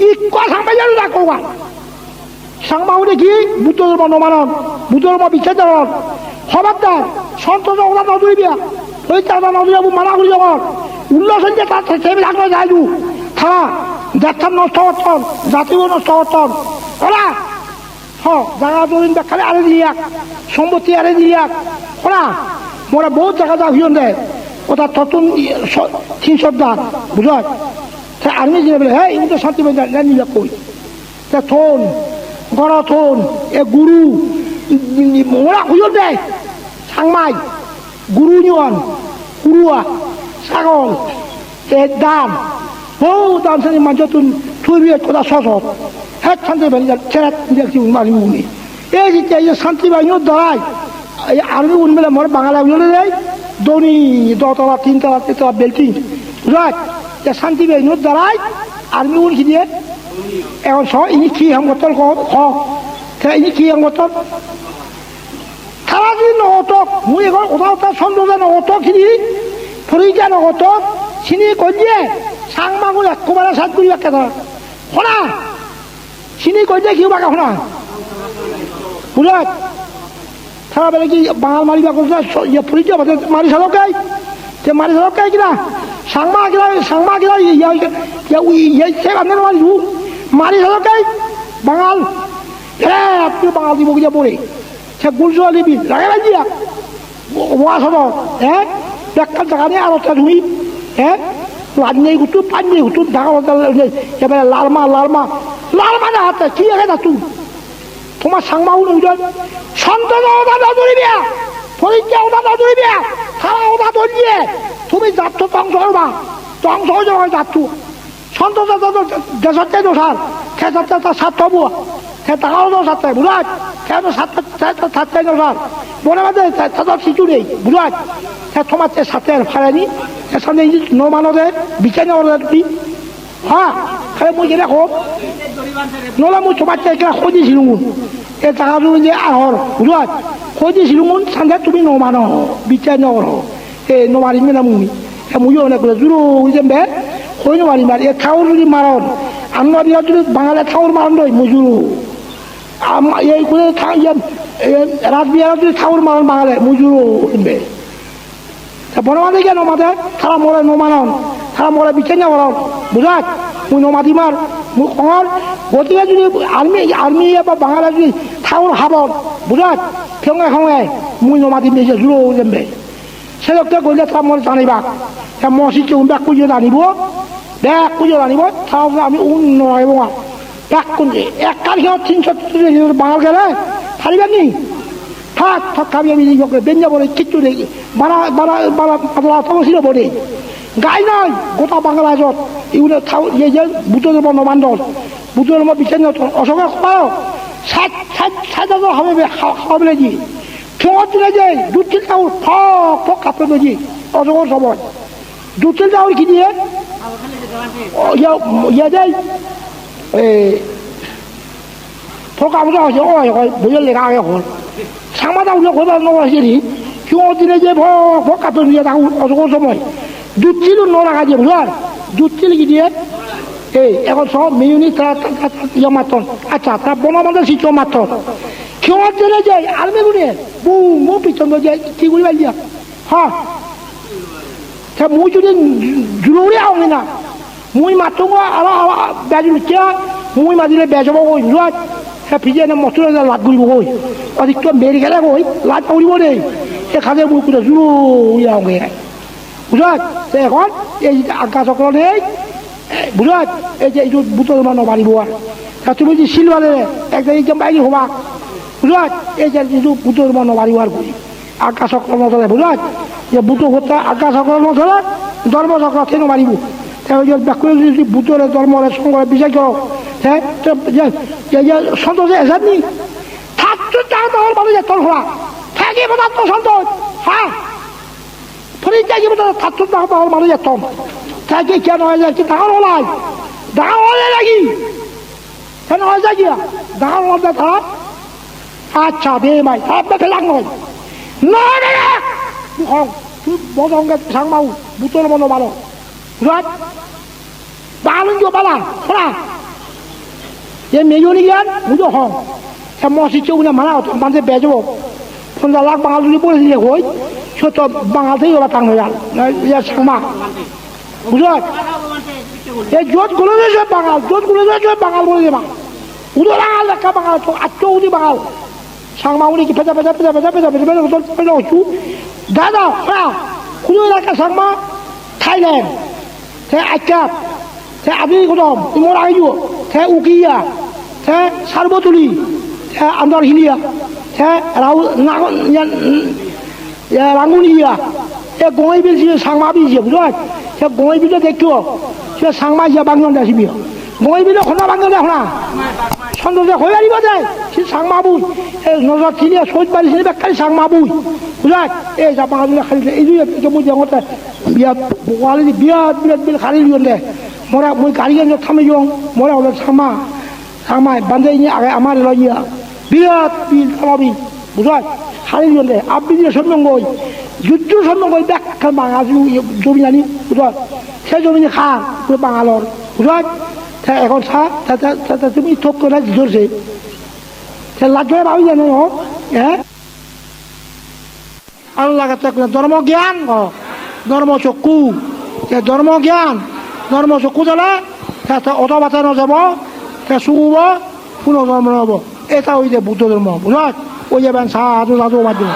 ই কথা জানো না কোয়া সাংবাউ দেখি বুদ্ধ ধর্ম নমানন বুদ্ধ ধর্ম বিচার দেওয়ার খবরদার সন্তোষ ওরা নদুরিবিয়া ওই চাঁদা নদুরিয়াবু মানা করি যখন উল্লাস হচ্ছে তার সেবি থাকলে যাইবু থাকা যাত্রার নষ্ট করতন জাতিও নষ্ট করতন ওরা জায়গা জমিন খালি আরে দিলিয়াক সম্পত্তি আরে দিলিয়াক ওরা মোরা বহুত জায়গা যা হুইন দেয় ওটা ততন 300 দান বুঝল আর্মি যে বলে হ্যাঁ এগুলো শান্তি নিয়ে কই তা থন গড় থন এ গুরু মোরা হুইন দেয় সাংমাই গুরু নিয়ন কুরুয়া ছাগল এ দাম বহু দাম শ্রেণী মানুষ থুই কথা সহজ হ্যাঁ শান্তি বাহিনী ছেড়ে দেখছি মারি উনি এই যে শান্তি বাহিনীর দ্বারাই এই আর্মি উনবেলা মরে বাংলা উঠে দেয় দনি 10 তলা 3 তলা 3 তলা বিল্ডিং রাইট যে শান্তি বাহিনীর দ্বারাই আর্মি উঠে দিয়ে এখন সব ইনি কি হাম গতল ইনি কি হাম গতল সারা দিন নগতক মুই এখন ওটা সন্দেহ নগতখিনি ফরিজা নগতক চিনি কইয়ে সাংমাগুল একবারে সাত করি একটা শোনা চিনি কইয়ে কি বাকা শোনা বুঝাত সারা বেলা কি বাঙাল মারিবা করছে ফরিজা মারি চালকাই সে মারি চালকাই কিনা সাংমা কিনা আপনার মারি মারি চালকাই বাঙাল আপনি বাঙাল দিব গিয়া পড়ে সে গুলজোয়া লিবি লাগাই দিয়া ওয়াশ হব হ্যাঁ একটা জায়গা নিয়ে আর একটা ধুই হ্যাঁ লাঞ্জে গুটু পাঞ্জে গুটু ঢাকা এবারে লালমা না হাতে কি আগে না তুই তোমার সাংমাউ নইজন সন্তোষ ওটা নজরিবিয়া পরীক্ষা ওটা নজরিবিয়া সারা ওটা ধরিয়ে তুমি যাচ্ছ ধ্বংস করবা ধ্বংস হয়ে যাবে যাচ্ছ সন্তোষ দেশতে দোষার খেতে তার স্বার্থ বুয়া সে টাকাও দোষাতে বুঝাত সে তো সাতটাই দোষার মনে মাঝে তাদের কিছু নেই বুঝাত সে তোমার সাথে আর ফাড়ানি এর সামনে নমানদে বিচার নেওয়ার হ্যাঁ খালি মুই যেটা হোক নহলে মুই তোমার এখানে খুঁজেছিলুম এই টাকা যে আহর বুঝাত খুঁজেছিলুম সান্ধে তুমি নমানো বিচার নেওয়ার এই নমারিম না মুই মুইও অনেক করে জুড়ো যেমবে কই নমারিম আর এ ঠাউর যদি মারণ আমরা বিয়া যদি বাঙালি ঠাউর মারণ দই মুই জুড়ো এই করে রাত বিয়া যদি ঠাউর মারণ বাঙালি মুই জুড়ো যেমবে বনমাদে কেন মাদে সারা মরে নমানন সারা মরে বিচার নেওয়ার বুঝাত মুই নমাদি মার মুই খর গতিকে যদি আর্মি বা বাঙালি যদি ঠাউর হাবন বুঝাত সঙ্গে মুই নমাদি মেজে জুড়ো যেমবে সেলোককে গলে তার মনে জানিবা মসজিদকে ব্যাগ পুজো জানিব ব্যাগ পুজো জানিব তাহলে আমি নয় ব্যাগ কুঞ্জে এক কারিখে 300 বাঙাল গেলে ছাড়িবেন নি থাক খাবি আমি বেঞ্জা বলে কিচ্ছু দেখি বাড়া বলে গাই নয় গোটা বাংলাদেশত এগুলো এই যে বুদ্ধ ধর্ম নমান্ডল বুদ্ধ ধর্ম বিচার অসংখ্য খাও 60,000 হবে জি ফোঁত দিলে যে 2-3 টাউর ফক কাপড় বেজি অসংখ্য সময় 2-3 টাউর কি দিয়ে ইয়ে যায় ফক কাপড় হয়েছে বইয়ের লেখা আগে হল সাংবাদা উঠে কোথাও নড়াইছি কেউ দিনে যে ভোগ কাপড় দিয়ে থাকুন অসংখ্য সময় দুধ ছিল নড়াকা দিয়ে বুঝলার দুধ ছিল কি দিয়ে এই এখন সব মেয়নি ইয়ে মাতন আচ্ছা তার বনমাদের শিক্ষক মাতন কেউ দিনে যে আর্মি গুড়ে বউ পিছন যে কি গুলি বাই দিয়া হ্যাঁ মুই যদি জরুরি আওনি না মুই মাতো বেজুল কে মুই মাজিলে বেজব কই বুঝলার হ্যাঁ ফিজে এনে মচুর লাট গুলিব কই অধিক মেরি গেলে কই লাট পড়িব দেই সে খাজে মুই করে জুড়ো আওগে বুঝলার সে এখন এই আজ্ঞা চক্র নেই বুঝলার এই যে এইটো বুটল মানুষ মারিব আর তুমি যে সিলভারে একদম বাইরে হবা বুঝলার এই যে যিটো বুটল মানুষ মারিব আর করি আজ্ঞা চক্র নচলে বুঝলার যে বুটো হত্যা আজ্ঞা চক্র নচলে ধর্মচক্র থেন মারিব ব্যাকুল যদি বুদ্ধরে ধর্মরে সংঘরে বিচার করো সন্তোষে এসে নি থাকতো টাকা মানুষ তোর ঘোরা থাকি বোধ সন্তোষ হ্যাঁ ফরি থাকি বোধ থাকতো টাকা মানুষ তম থাকি কেন হয়ে যায় কি ডাঙর হলাই ডাঙর হলে নাকি কেন হয়ে যায় গিয়া ডাঙর হলে তারা আচ্ছা বে মাই আপনার ফেলাক নয় না তুই বদঙ্গে সাংমাউ বুতর মনো ভালো বুঝাত বালুন জো বালা খোলা ये मेजोरी ज्ञान मुझे हों सब मौसी चौने मना होता बंदे बेचो पंद्रह लाख बंगाली बोले ये होई छो तो बंगाल से ही वाला तंग हो जाए ये संमा बुझो ये जोत गुलों से जो बंगाल बोले ये बंगाल उधर बंगाल लगा बंगाल तो अच्छो उधर बंगाल संमा उन्हीं की पैसा उच्चू दादा क्या उधर लगा संमा थाईलैंड थे अच्छा थे अभी को तो इमोरा आयु थे उकिया थे सार्वतुली थे अंदर हिलिया थे राहु नागो या रांगुलिया ये गोई भी जी सांगमा भी जी बुझो ये गोई भी तो देखो ये सांगमा ये बांगन दासी भी गोई भी तो खुना बांगन दा खुना संतो से होया नहीं बजाय ये सांगमा बुई ये नजर थिलिया सोच बारी से बेकार सांगमा बुई बुझो ये जब बांगन ने खाली ये जो मुझे होता बिया बुआली बिया खाली लियों दे मोरा मुझे गाड़ियाँ जो थमे जों मोरा उधर sama bandai ini agak amal lagi ya biat bil kami bukan hari ini deh abis dia semua ngoi justru semua ngoi dak kan bangal jumi ni bukan saya jumi ni khang bukan bangalor bukan saya ekor saya cumi top tu nak jujur sih saya lagi bawa je nih oh ya Allah kata kita dharma gyan oh dharma cokku ya dharma gyan dharma cokku jalan saya otak baca nozabo তা সুবা পুনর্জন্ম হব এটা ওই যে বুদ্ধ ধর্ম বুঝাত ওই যে সাধু সাধু মাধ্যমে